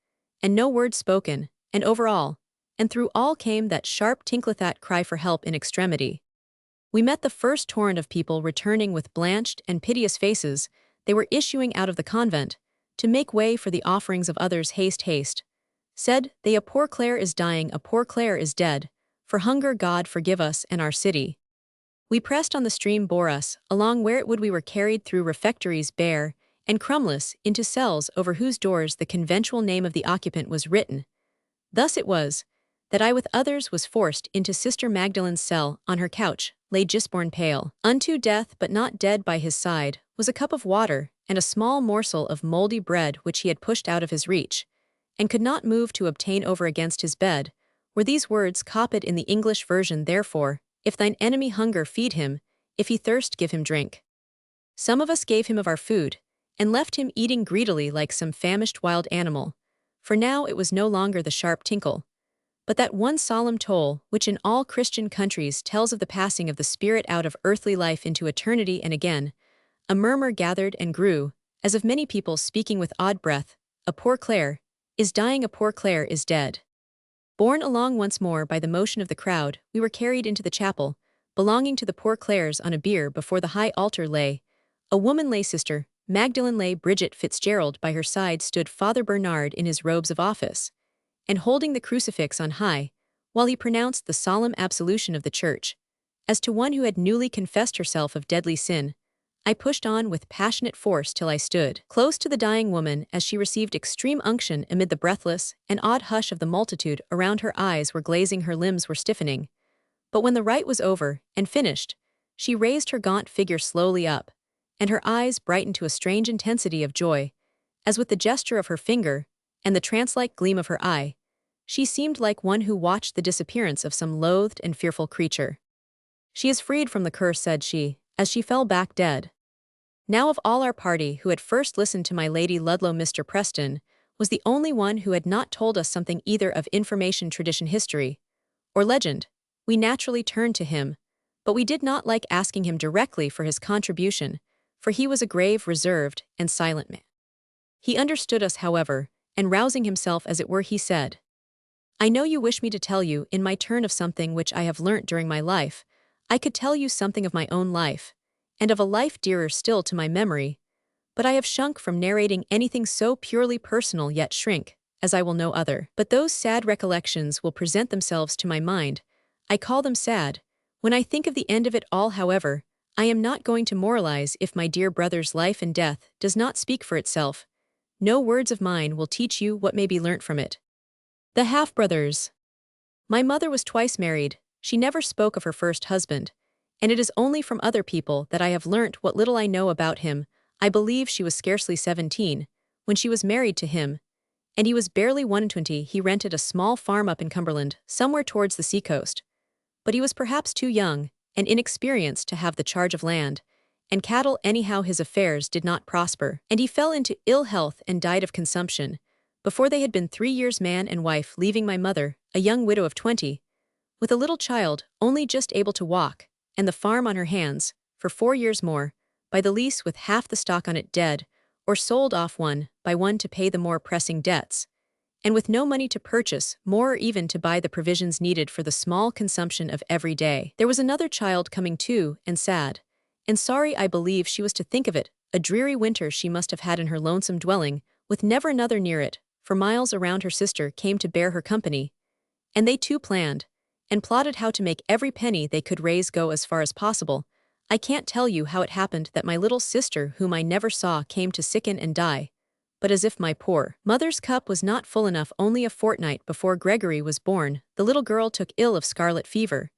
and no word spoken, and over all, and through all came that sharp tinkle, that cry for help in extremity. We met the first torrent of people returning with blanched and piteous faces. They were issuing out of the convent to make way for the offerings of others. Haste, haste, said they, a poor Clare is dying, a poor Clare is dead. For hunger God forgive us and our city. We pressed on, the stream bore us along where it would. We were carried through refectories bare and crumbless into cells over whose doors the conventual name of the occupant was written. Thus it was that I with others was forced into Sister Magdalen's cell. On her couch lay Gisborne, pale unto death but not dead. By his side was a cup of water and a small morsel of mouldy bread which he had pushed out of his reach, and could not move to obtain. Over against his bed were these words copied in the English version: therefore, if thine enemy hunger, feed him; if he thirst, give him drink. Some of us gave him of our food, and left him eating greedily like some famished wild animal, for now it was no longer the sharp tinkle, but that one solemn toll which in all Christian countries tells of the passing of the spirit out of earthly life into eternity. And again a murmur gathered and grew, as of many people speaking with odd breath: a poor Clare is dying, a poor Clare is dead. Borne along once more by the motion of the crowd, we were carried into the chapel belonging to the poor Clares. On a bier before the high altar lay a woman, lay Sister Magdalen, lay Bridget Fitzgerald. By her side stood Father Bernard in his robes of office, and holding the crucifix on high, while he pronounced the solemn absolution of the Church, as to one who had newly confessed herself of deadly sin. I pushed on with passionate force till I stood close to the dying woman as she received extreme unction amid the breathless and odd hush of the multitude around. Her eyes were glazing, her limbs were stiffening. But when the rite was over and finished, she raised her gaunt figure slowly up, and her eyes brightened to a strange intensity of joy, as with the gesture of her finger and the trance-like gleam of her eye, she seemed like one who watched the disappearance of some loathed and fearful creature. She is freed from the curse, said she, as she fell back dead. Now of all our party who had first listened to my Lady Ludlow, Mr. Preston was the only one who had not told us something either of information, tradition, history, or legend. We naturally turned to him, but we did not like asking him directly for his contribution, for he was a grave, reserved, and silent man. He understood us, however, and rousing himself as it were, he said, I know you wish me to tell you in my turn of something which I have learnt during my life. I could tell you something of my own life, and of a life dearer still to my memory, but I have shrunk from narrating anything so purely personal, yet shrink, as I will no other. But those sad recollections will present themselves to my mind. I call them sad. When I think of the end of it all, however, I am not going to moralize. If my dear brother's life and death does not speak for itself, no words of mine will teach you what may be learnt from it. The half-brothers. My mother was twice married. She never spoke of her first husband, and it is only from other people that I have learnt what little I know about him. I believe she was scarcely 17 when she was married to him, and he was barely 21. He rented a small farm up in Cumberland, somewhere towards the seacoast, but he was perhaps too young and inexperienced to have the charge of land and cattle. Anyhow, his affairs did not prosper, and he fell into ill health and died of consumption before they had been 3 years man and wife, leaving my mother, a young widow of 20, with a little child only just able to walk, and the farm on her hands, for 4 years more, by the lease, with half the stock on it dead, or sold off one by one to pay the more pressing debts, and with no money to purchase more or even to buy the provisions needed for the small consumption of every day. There was another child coming too, and sad, and sorry I believe she was to think of it. A dreary winter she must have had in her lonesome dwelling, with never another near it, for miles around. Her sister came to bear her company, and they too planned and plotted how to make every penny they could raise go as far as possible. I can't tell you how it happened that my little sister, whom I never saw, came to sicken and die, but as if my poor mother's cup was not full enough. Only a fortnight before Gregory was born, the little girl took ill of scarlet fever,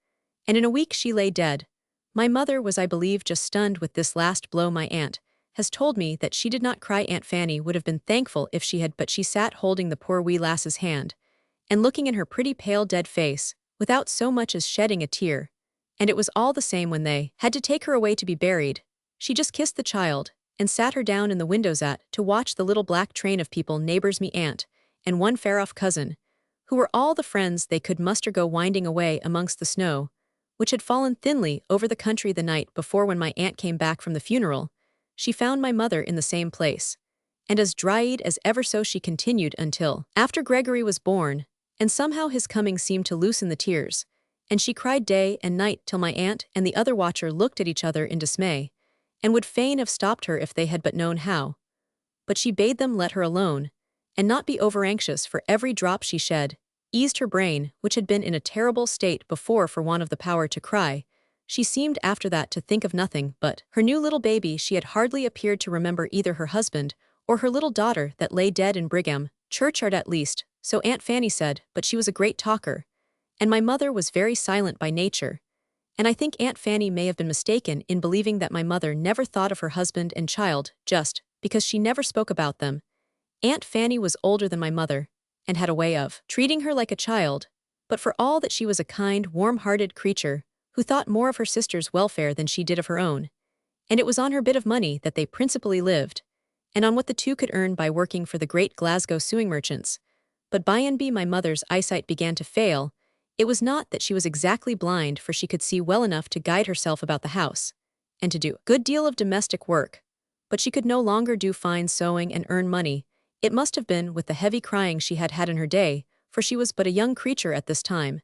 and in a week she lay dead. My mother was, I believe, just stunned with this last blow. My aunt has told me that she did not cry. Aunt Fanny would have been thankful if she had, but she sat holding the poor wee lass's hand, and looking in her pretty pale dead face, without so much as shedding a tear. And it was all the same when they had to take her away to be buried. She just kissed the child, and sat her down in the windows to watch the little black train of people, neighbors, me aunt, and one fair-off cousin, who were all the friends they could muster, go winding away amongst the snow, which had fallen thinly over the country the night before. When my aunt came back from the funeral, she found my mother in the same place, and as dry-eyed as ever. So she continued until after Gregory was born, and somehow his coming seemed to loosen the tears, and she cried day and night till my aunt and the other watcher looked at each other in dismay, and would fain have stopped her if they had but known how. But she bade them let her alone, and not be over-anxious, for every drop she shed eased her brain, which had been in a terrible state before for want of the power to cry. She seemed after that to think of nothing but her new little baby. She had hardly appeared to remember either her husband or her little daughter that lay dead in Brigham churchyard, at least, so Aunt Fanny said. But she was a great talker, and my mother was very silent by nature, and I think Aunt Fanny may have been mistaken in believing that my mother never thought of her husband and child, just because she never spoke about them. Aunt Fanny was older than my mother, and had a way of treating her like a child, but for all that she was a kind, warm-hearted creature who thought more of her sister's welfare than she did of her own, and it was on her bit of money that they principally lived, and on what the two could earn by working for the great Glasgow sewing merchants. But by and by my mother's eyesight began to fail. It was not that she was exactly blind, for she could see well enough to guide herself about the house, and to do a good deal of domestic work, but she could no longer do fine sewing and earn money. It must have been with the heavy crying she had had in her day, for she was but a young creature at this time,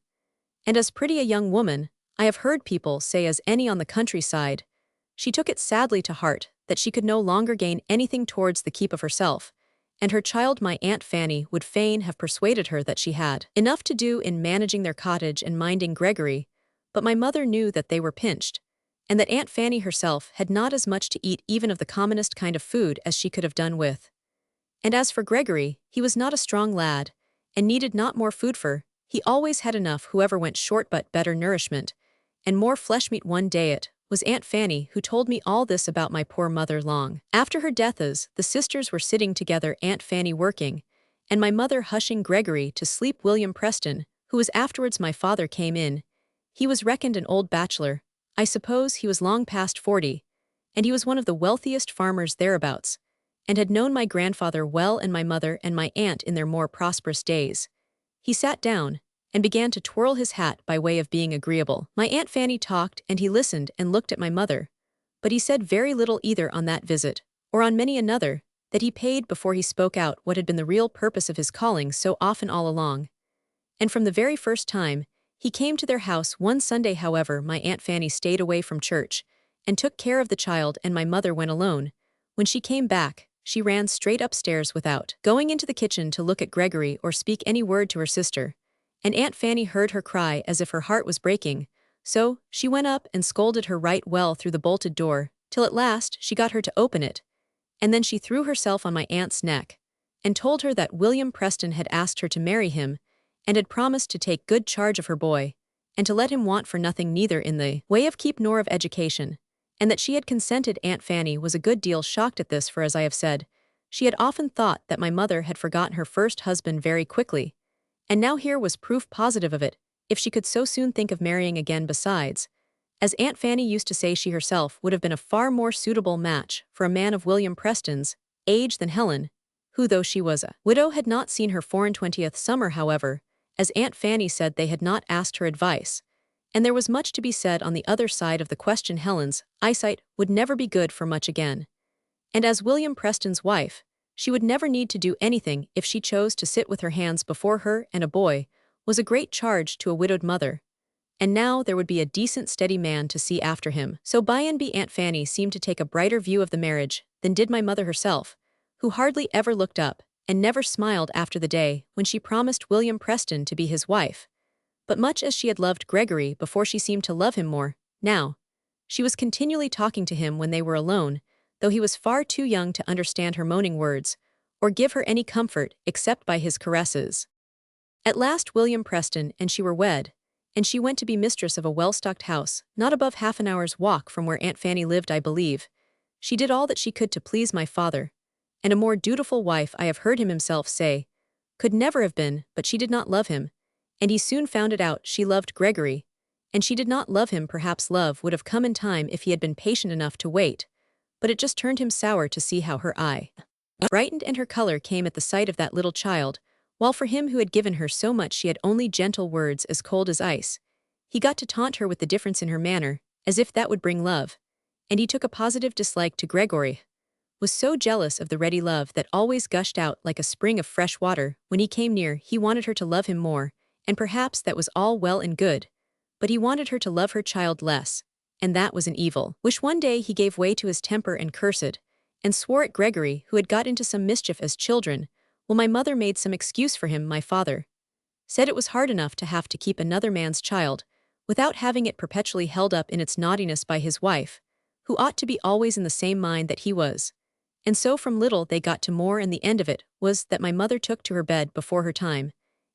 and as pretty a young woman, I have heard people say, as any on the countryside. She took it sadly to heart that she could no longer gain anything towards the keep of herself and her child. My Aunt Fanny would fain have persuaded her that she had enough to do in managing their cottage and minding Gregory, but my mother knew that they were pinched, and that Aunt Fanny herself had not as much to eat even of the commonest kind of food as she could have done with. And as for Gregory, he was not a strong lad, and needed not more food, for he always had enough whoever went short, but better nourishment, and more flesh meat. One day it was Aunt Fanny who told me all this about my poor mother. Long after her death, as the sisters were sitting together, Aunt Fanny working, and my mother hushing Gregory to sleep, William Preston, who was afterwards my father, came in. He was reckoned an old bachelor. I suppose he was long past 40, and he was one of the wealthiest farmers thereabouts, and had known my grandfather well and my mother and my aunt in their more prosperous days. He sat down and began to twirl his hat by way of being agreeable. My Aunt Fanny talked, and he listened and looked at my mother, but he said very little either on that visit, or on many another, that he paid before he spoke out what had been the real purpose of his calling so often all along. And from the very first time he came to their house one Sunday, however, my Aunt Fanny stayed away from church, and took care of the child, and my mother went alone. When she came back, she ran straight upstairs without going into the kitchen to look at Gregory or speak any word to her sister, and Aunt Fanny heard her cry as if her heart was breaking, so she went up and scolded her right well through the bolted door, till at last she got her to open it, and then she threw herself on my aunt's neck, and told her that William Preston had asked her to marry him, and had promised to take good charge of her boy, and to let him want for nothing neither in the way of keep nor of education, and that she had consented. Aunt Fanny was a good deal shocked at this, for as I have said, she had often thought that my mother had forgotten her first husband very quickly, and now here was proof positive of it, if she could so soon think of marrying again. Besides, as Aunt Fanny used to say, she herself would have been a far more suitable match for a man of William Preston's age than Helen, who, though she was a widow, had not seen her 24th summer. However, as Aunt Fanny said, they had not asked her advice, and there was much to be said on the other side of the question. Helen's eyesight would never be good for much again, and as William Preston's wife, she would never need to do anything if she chose to sit with her hands before her, and a boy was a great charge to a widowed mother, and now there would be a decent steady man to see after him. So by and by Aunt Fanny seemed to take a brighter view of the marriage than did my mother herself, who hardly ever looked up and never smiled after the day when she promised William Preston to be his wife. But much as she had loved Gregory before, she seemed to love him more now. She was continually talking to him when they were alone, though he was far too young to understand her moaning words, or give her any comfort except by his caresses. At last William Preston and she were wed, and she went to be mistress of a well-stocked house, not above half an hour's walk from where Aunt Fanny lived, I believe. She did all that she could to please my father, and a more dutiful wife, I have heard him himself say, could never have been, but she did not love him, and he soon found it out. She loved Gregory, and she did not love him. Perhaps love would have come in time if he had been patient enough to wait, but it just turned him sour to see how her eye brightened and her color came at the sight of that little child, while for him who had given her so much she had only gentle words as cold as ice. He got to taunt her with the difference in her manner, as if that would bring love, and he took a positive dislike to Gregory, was so jealous of the ready love that always gushed out like a spring of fresh water. When he came near, he wanted her to love him more, and perhaps that was all well and good, but he wanted her to love her child less, and that was an evil wish. One day he gave way to his temper and cursed, and swore at Gregory, who had got into some mischief as children, while my mother made some excuse for him. My father said it was hard enough to have to keep another man's child, without having it perpetually held up in its naughtiness by his wife, who ought to be always in the same mind that he was. And so from little they got to more, and the end of it was that my mother took to her bed before her time,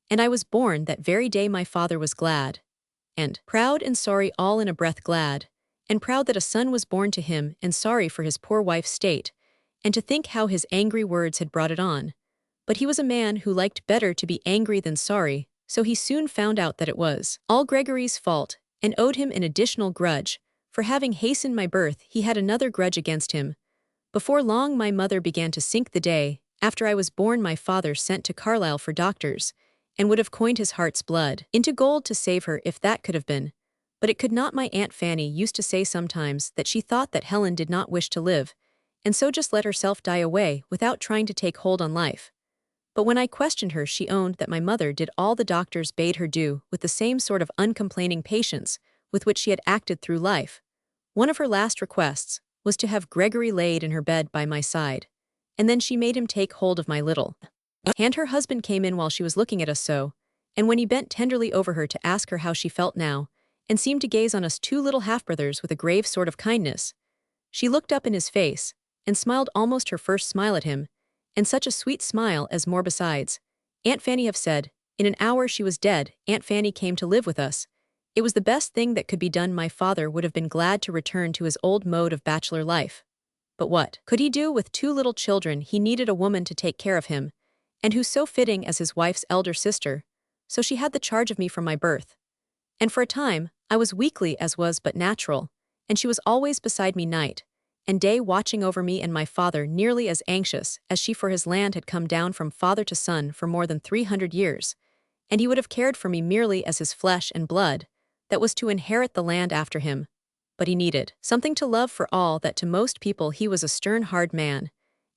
and I was born that very day. My father was glad and proud and sorry all in a breath, glad and proud that a son was born to him, and sorry for his poor wife's state, and to think how his angry words had brought it on. But he was a man who liked better to be angry than sorry, so he soon found out that it was all Gregory's fault, and owed him an additional grudge. For having hastened my birth, he had another grudge against him. Before long my mother began to sink. The day after I was born my father sent to Carlisle for doctors, and would have coined his heart's blood into gold to save her if that could have been. But it could not. My Aunt Fanny used to say sometimes that she thought that Helen did not wish to live, and so just let herself die away without trying to take hold on life. But when I questioned her, she owned that my mother did all the doctors bade her do with the same sort of uncomplaining patience with which she had acted through life. One of her last requests was to have Gregory laid in her bed by my side, and then she made him take hold of my little hand. Her husband came in while she was looking at us so, and when he bent tenderly over her to ask her how she felt now, and seemed to gaze on us two little half-brothers with a grave sort of kindness, she looked up in his face, and smiled almost her first smile at him, and such a sweet smile as more besides. Aunt Fanny have said, in an hour she was dead. Aunt Fanny came to live with us. It was the best thing that could be done. My father would have been glad to return to his old mode of bachelor life. But what could he do with two little children? He needed a woman to take care of him, and who so fitting as his wife's elder sister, so she had the charge of me from my birth. And for a time, I was weakly as was but natural, and she was always beside me night and day, watching over me and my father, nearly as anxious as she, for his land had come down from father to son for more than 300 years, and he would have cared for me merely as his flesh and blood that was to inherit the land after him. But he needed something to love. For all that to most people he was a stern, hard man,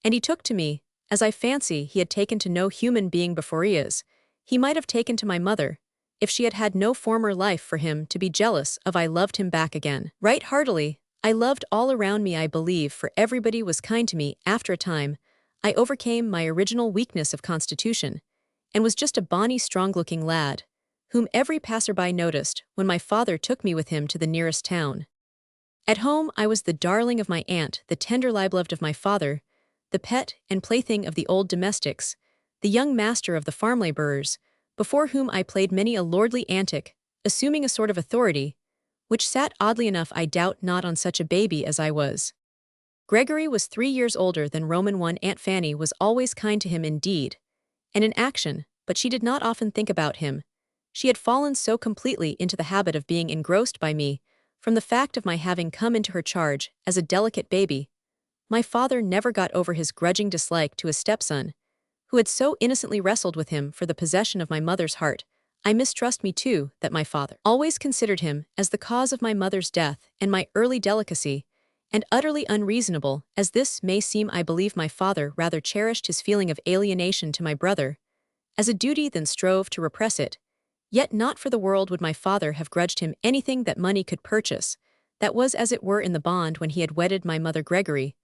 and he took to me, as I fancy he had taken to no human being before. He might have taken to my mother, if she had had no former life for him to be jealous of. I loved him back again, right heartily. I loved all around me, I believe, for everybody was kind to me. After a time, I overcame my original weakness of constitution, and was just a bonny, strong-looking lad, whom every passerby noticed when my father took me with him to the nearest town. At home I was the darling of my aunt, the tender beloved of my father, the pet and plaything of the old domestics, the young master of the farm laborers, before whom I played many a lordly antic, assuming a sort of authority, which sat oddly enough, I doubt not, on such a baby as I was. Gregory was 3 years older than Roman I. Aunt Fanny was always kind to him in deed and in action, but she did not often think about him. She had fallen so completely into the habit of being engrossed by me, from the fact of my having come into her charge as a delicate baby. My father never got over his grudging dislike to his stepson, who had so innocently wrestled with him for the possession of my mother's heart. I mistrust me too that my father always considered him as the cause of my mother's death and my early delicacy, and utterly unreasonable as this may seem, I believe my father rather cherished his feeling of alienation to my brother as a duty than strove to repress it. Yet not for the world would my father have grudged him anything that money could purchase. That was as it were in the bond when he had wedded my mother. Gregory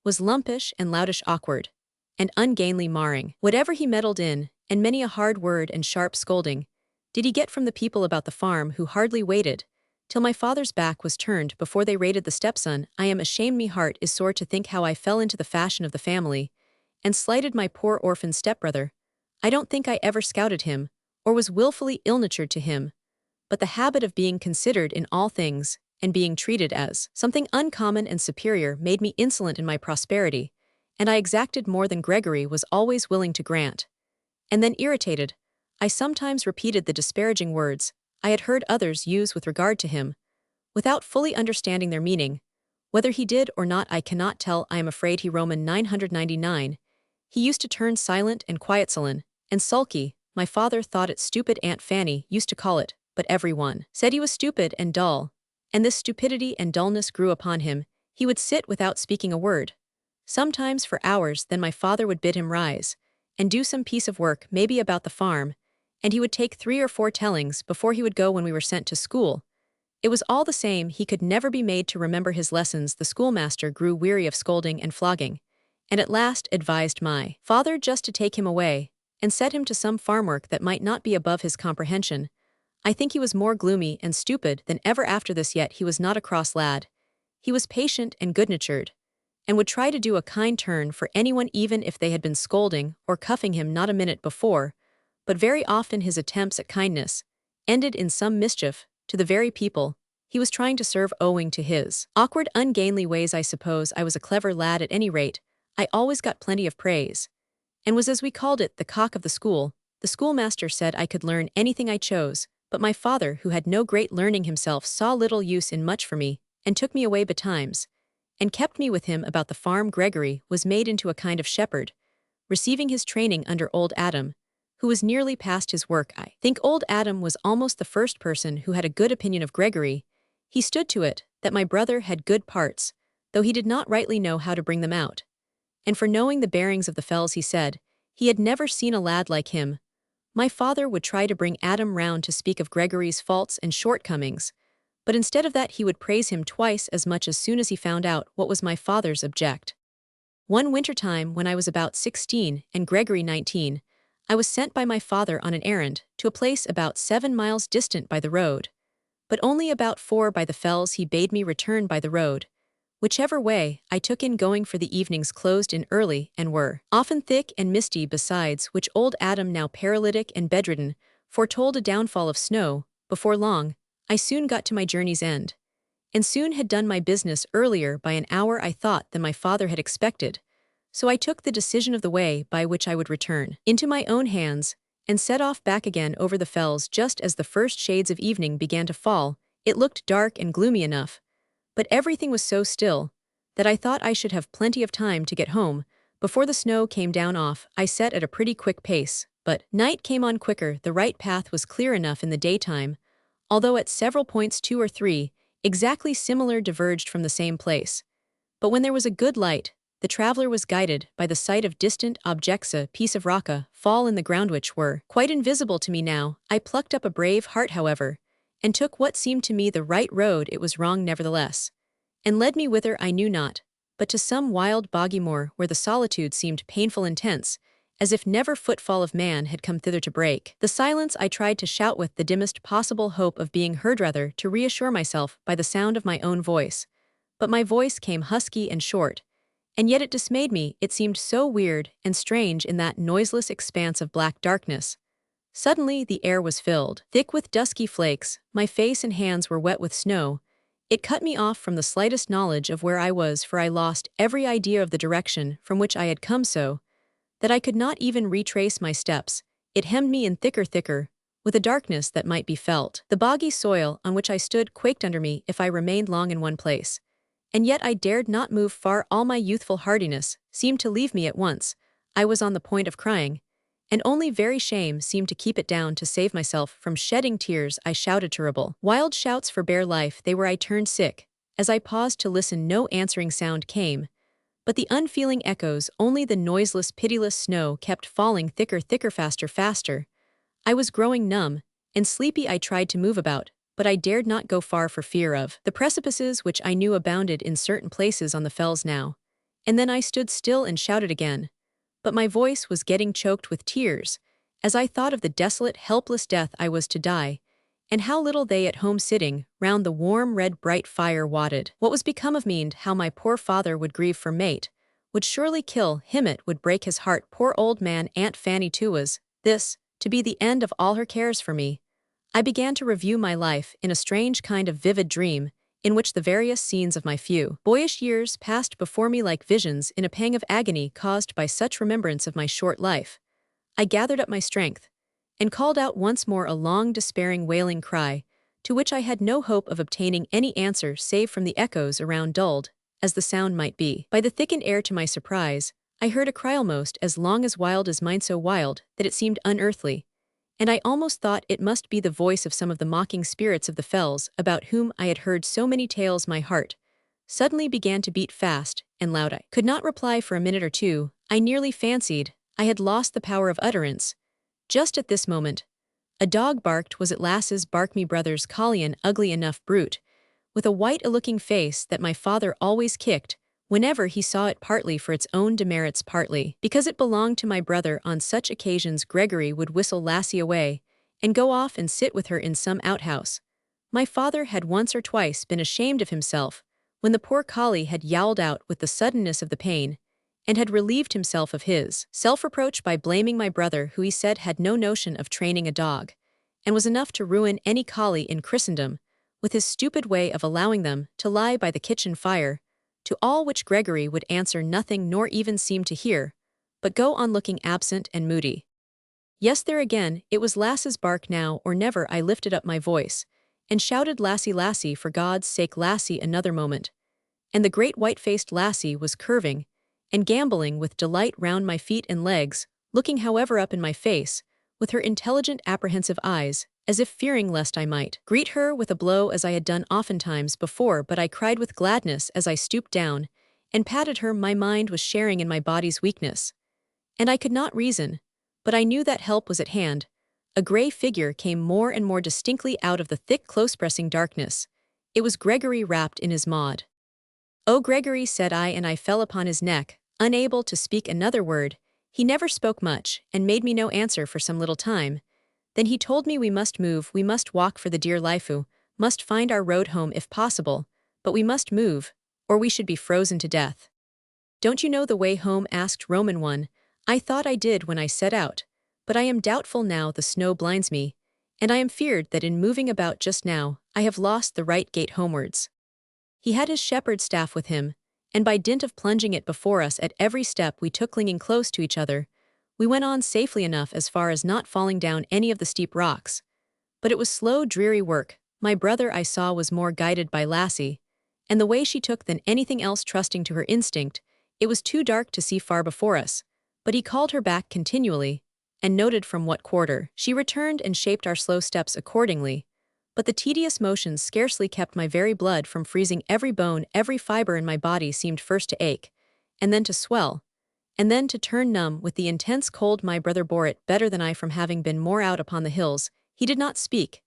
was lumpish and loutish, awkward and ungainly, marring whatever he meddled in, and many a hard word and sharp scolding did he get from the people about the farm, who hardly waited till my father's back was turned before they rated the stepson. I am ashamed, me heart is sore to think how I fell into the fashion of the family, and slighted my poor orphan stepbrother. I don't think I ever scouted him, or was willfully ill-natured to him, but the habit of being considered in all things, and being treated as something uncommon and superior made me insolent in my prosperity, and I exacted more than Gregory was always willing to grant. And then irritated, I sometimes repeated the disparaging words I had heard others use with regard to him, without fully understanding their meaning. Whether he did or not I cannot tell. I am afraid he Roman 999. He used to turn silent and quiet, sullen and sulky. My father thought it stupid. Aunt Fanny used to call it, but everyone said he was stupid and dull. And this stupidity and dullness grew upon him. He would sit without speaking a word, sometimes for hours. Then my father would bid him rise and do some piece of work, maybe about the farm, and he would take 3 or 4 tellings before he would go when we were sent to school. It was all the same, he could never be made to remember his lessons. The schoolmaster grew weary of scolding and flogging, and at last advised my father just to take him away, and set him to some farm work that might not be above his comprehension. I think he was more gloomy and stupid than ever after this, yet he was not a cross lad. He was patient and good-natured, and would try to do a kind turn for anyone even if they had been scolding or cuffing him not a minute before, but very often his attempts at kindness ended in some mischief to the very people he was trying to serve. Owing to his awkward, ungainly ways, I suppose I was a clever lad. At any rate, I always got plenty of praise, and was, as we called it, the cock of the school. The schoolmaster said I could learn anything I chose, but my father, who had no great learning himself, saw little use in much for me, and took me away betimes, and kept me with him about the farm. Gregory was made into a kind of shepherd, receiving his training under old Adam, who was nearly past his work. I think old Adam was almost the first person who had a good opinion of Gregory. He stood to it that my brother had good parts, though he did not rightly know how to bring them out. And for knowing the bearings of the fells, he said, he had never seen a lad like him. My father would try to bring Adam round to speak of Gregory's faults and shortcomings, but instead of that he would praise him twice as much as soon as he found out what was my father's object. One winter time, when I was about 16 and Gregory 19, I was sent by my father on an errand to a place about 7 miles distant by the road, but only about 4 by the fells. He bade me return by the road, whichever way I took in going, for the evenings closed in early and were often thick and misty, besides which old Adam, now paralytic and bedridden, foretold a downfall of snow. Before long, I soon got to my journey's end, and soon had done my business earlier by an hour, I thought, than my father had expected. So I took the decision of the way by which I would return into my own hands, and set off back again over the fells just as the first shades of evening began to fall. It looked dark and gloomy enough, but everything was so still that I thought I should have plenty of time to get home before the snow came down. Off I set at a pretty quick pace, but night came on quicker. The right path was clear enough in the daytime, although at several points 2 or 3 exactly similar diverged from the same place. But when there was a good light, the traveler was guided by the sight of distant objects, a piece of rock, a fall in the ground, which were quite invisible to me now. I plucked up a brave heart, however, and took what seemed to me the right road. It was wrong nevertheless, and led me whither I knew not, but to some wild boggy moor where the solitude seemed painful, intense, as if never footfall of man had come thither to break the silence. I tried to shout with the dimmest possible hope of being heard, rather to reassure myself by the sound of my own voice, but my voice came husky and short, and yet it dismayed me. It seemed so weird and strange in that noiseless expanse of black darkness. Suddenly the air was filled thick with dusky flakes. My face and hands were wet with snow. It cut me off from the slightest knowledge of where I was, for I lost every idea of the direction from which I had come, so that I could not even retrace my steps. It hemmed me in thicker, with a darkness that might be felt. The boggy soil on which I stood quaked under me if I remained long in one place, and yet I dared not move far. All my youthful hardiness seemed to leave me at once. I was on the point of crying, and only very shame seemed to keep it down. To save myself from shedding tears, I shouted terrible, wild shouts for bare life. They were I turned sick. As I paused to listen, no answering sound came, but the unfeeling echoes, only the noiseless, pitiless snow kept falling thicker, faster. I was growing numb and sleepy. I tried to move about, but I dared not go far for fear of the precipices, which I knew abounded in certain places on the fells now. And then I stood still and shouted again, but my voice was getting choked with tears, as I thought of the desolate, helpless death I was to die, and how little they at home sitting round the warm, red, bright fire wotted what was become of me, and how my poor father would grieve for mate, would surely kill him, it would break his heart. Poor old man. Aunt Fanny too. Was this to be the end of all her cares for me? I began to review my life in a strange kind of vivid dream. in which the various scenes of my few boyish years passed before me like visions in a pang of agony caused by such remembrance of my short life, I gathered up my strength, and called out once more a long despairing wailing cry, to which I had no hope of obtaining any answer save from the echoes around, dulled, as the sound might be, by the thickened air. To my surprise, I heard a cry almost as long as wild as mine, so wild that it seemed unearthly, and I almost thought it must be the voice of some of the mocking spirits of the fells about whom I had heard so many tales. My heart suddenly began to beat fast and loud. I could not reply for a minute or two. I nearly fancied I had lost the power of utterance. Just at this moment, a dog barked. Was it Lass's bark? Me brother's collie, an ugly enough brute, with a white-looking face that my father always kicked whenever he saw it, partly for its own demerits, partly because it belonged to my brother. On such occasions Gregory would whistle Lassie away and go off and sit with her in some outhouse. My father had once or twice been ashamed of himself when the poor collie had yowled out with the suddenness of the pain, and had relieved himself of his self-reproach by blaming my brother, who he said had no notion of training a dog, and was enough to ruin any collie in Christendom, with his stupid way of allowing them to lie by the kitchen fire, to all which Gregory would answer nothing nor even seem to hear, but go on looking absent and moody. Yes, there again, it was Lass's bark now or never. I lifted up my voice and shouted, "Lassie, Lassie, for God's sake, Lassie!" Another moment, and the great white-faced Lassie was curving and gambolling with delight round my feet and legs, looking however up in my face, with her intelligent apprehensive eyes, as if fearing lest I might greet her with a blow as I had done oftentimes before. But I cried with gladness as I stooped down and patted her. My mind was sharing in my body's weakness, and I could not reason, but I knew that help was at hand. A gray figure came more and more distinctly out of the thick, close-pressing darkness. It was Gregory wrapped in his maud. "Oh, Gregory," said I, and I fell upon his neck, unable to speak another word. He never spoke much, and made me no answer for some little time. Then he told me we must move, we must walk for the dear life, must find our road home if possible, but we must move, or we should be frozen to death. "Don't you know the way home?" asked Roman 1. "I thought I did when I set out, but I am doubtful now. The snow blinds me, and I am feared that in moving about just now, I have lost the right gate homewards." He had his shepherd's staff with him, and by dint of plunging it before us at every step we took, clinging close to each other, we went on safely enough as far as not falling down any of the steep rocks. But it was slow, dreary work. My brother, I saw, was more guided by Lassie, and the way she took than anything else, trusting to her instinct. It was too dark to see far before us, but he called her back continually, and noted from what quarter she returned, and shaped our slow steps accordingly. But the tedious motions scarcely kept my very blood from freezing. Every bone, every fiber in my body seemed first to ache, and then to swell, and then to turn numb with the intense cold. My brother bore it better than I, from having been more out upon the hills. He did not speak,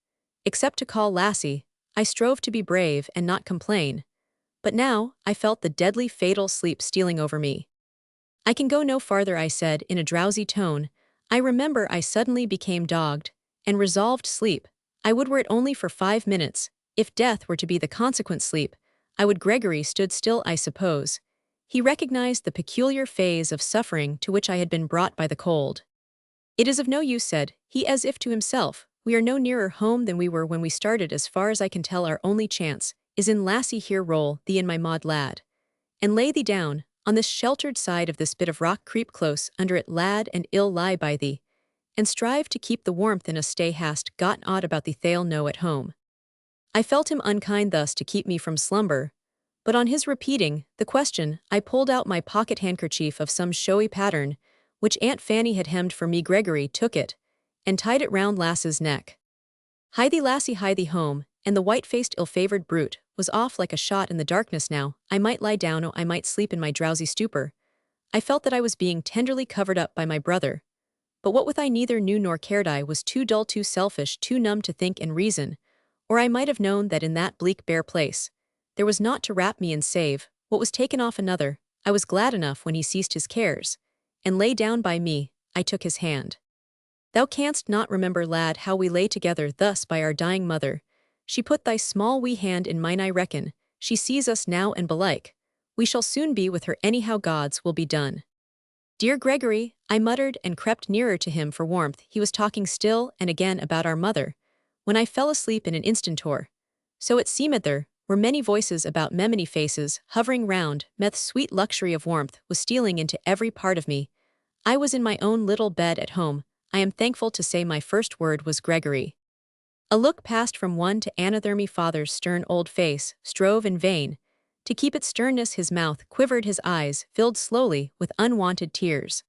except to call Lassie. I strove to be brave and not complain, but now I felt the deadly fatal sleep stealing over me. "I can go no farther," I said in a drowsy tone. I remember I suddenly became dogged, and resolved sleep. I would, were it only for 5 minutes. If death were to be the consequent, sleep I would. Gregory stood still. I suppose he recognized the peculiar phase of suffering to which I had been brought by the cold. "It is of no use," said he, as if to himself. "We are no nearer home than we were when we started. As far as I can tell, our only chance is in Lassie. Here, roll thee in my maud, lad, and lay thee down on this sheltered side of this bit of rock. Creep close under it, lad, and ill lie by thee, and strive to keep the warmth in us. Stay, hast got aught about thee they'll know at home." I felt him unkind thus to keep me from slumber, but on his repeating the question, I pulled out my pocket handkerchief of some showy pattern, which Aunt Fanny had hemmed for me. Gregory took it, and tied it round Lass's neck. "Hie thee, Lassie, hie thee home," and the white-faced, ill-favored brute was off like a shot in the darkness. Now I might lie down, I might sleep in my drowsy stupor. I felt that I was being tenderly covered up by my brother, but what with I neither knew nor cared. I was too dull, too selfish, too numb to think and reason, or I might have known that in that bleak, bare place there was naught to wrap me and save what was taken off another. I was glad enough when he ceased his cares, and lay down by me. I took his hand. "Thou canst not remember, lad, how we lay together thus by our dying mother. She put thy small wee hand in mine. I reckon she sees us now, and belike we shall soon be with her. Anyhow, God's will be done." "Dear Gregory," I muttered, and crept nearer to him for warmth. He was talking still and again about our mother, when I fell asleep in an instantor. "So it seemed there, were many voices about many faces, hovering round, meth's sweet luxury of warmth was stealing into every part of me. I was in my own little bed at home. I am thankful to say my first word was Gregory. A look passed from one to another. Me father's stern old face strove in vain to keep its sternness. His mouth quivered, his eyes filled slowly with unwanted tears.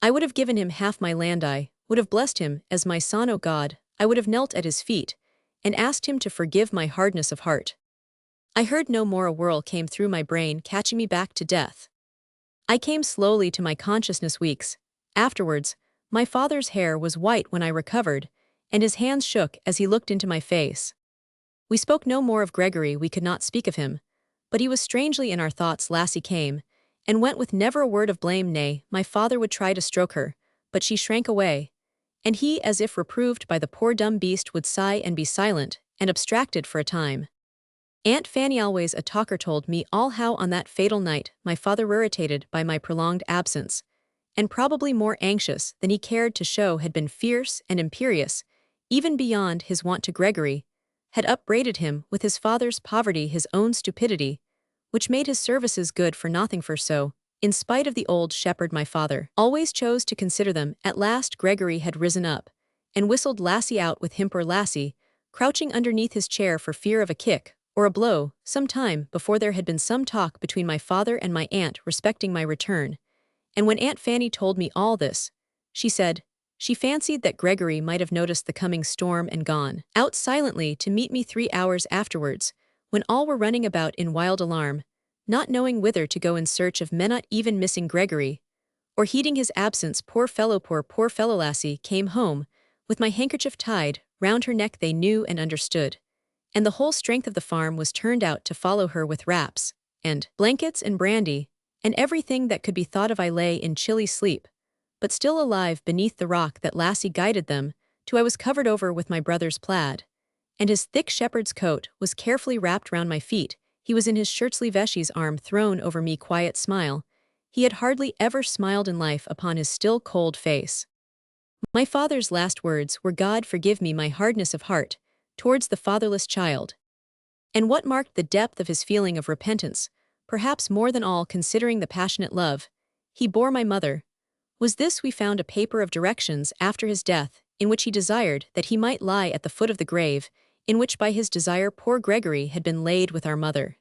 I would have given him half my land, I would have blessed him as my son, O God. I would have knelt at his feet and asked him to forgive my hardness of heart. I heard no more. A whirl came through my brain, catching me back to death. I came slowly to my consciousness weeks afterwards. My father's hair was white when I recovered, and his hands shook as he looked into my face. We spoke no more of Gregory, we could not speak of him, but he was strangely in our thoughts. Lassie came and went with never a word of blame. Nay, my father would try to stroke her, but she shrank away, and he, as if reproved by the poor dumb beast, would sigh and be silent and abstracted for a time. Aunt Fanny, always a talker, told me all how on that fatal night my father, irritated by my prolonged absence, and probably more anxious than he cared to show, had been fierce and imperious, even beyond his wont to Gregory, had upbraided him with his father's poverty, his own stupidity, which made his services good for nothing. For so, in spite of the old shepherd, my father always chose to consider them. At last Gregory had risen up and whistled Lassie out with him. Poor Lassie, crouching underneath his chair for fear of a kick or a blow. Some time before there had been some talk between my father and my aunt respecting my return, and when Aunt Fanny told me all this, she said she fancied that Gregory might have noticed the coming storm and gone out silently to meet me 3 hours afterwards, when all were running about in wild alarm, not knowing whither to go in search of men, not even missing Gregory, or heeding his absence. Poor fellow, poor fellow. Lassie came home with my handkerchief tied round her neck. They knew and understood, and the whole strength of the farm was turned out to follow her with wraps and blankets and brandy, and everything that could be thought of. I lay in chilly sleep, but still alive, beneath the rock that Lassie guided them to. I was covered over with my brother's plaid, and his thick shepherd's coat was carefully wrapped round my feet. He was in his shirt-sleeve, his arm thrown over me. Quiet smile. He had hardly ever smiled in life upon his still cold face. My father's last words were, God forgive me my hardness of heart towards the fatherless child. And what marked the depth of his feeling of repentance, perhaps more than all considering the passionate love he bore my mother, was this: we found a paper of directions after his death, in which he desired that he might lie at the foot of the grave, in which by his desire poor Gregory had been laid with our mother.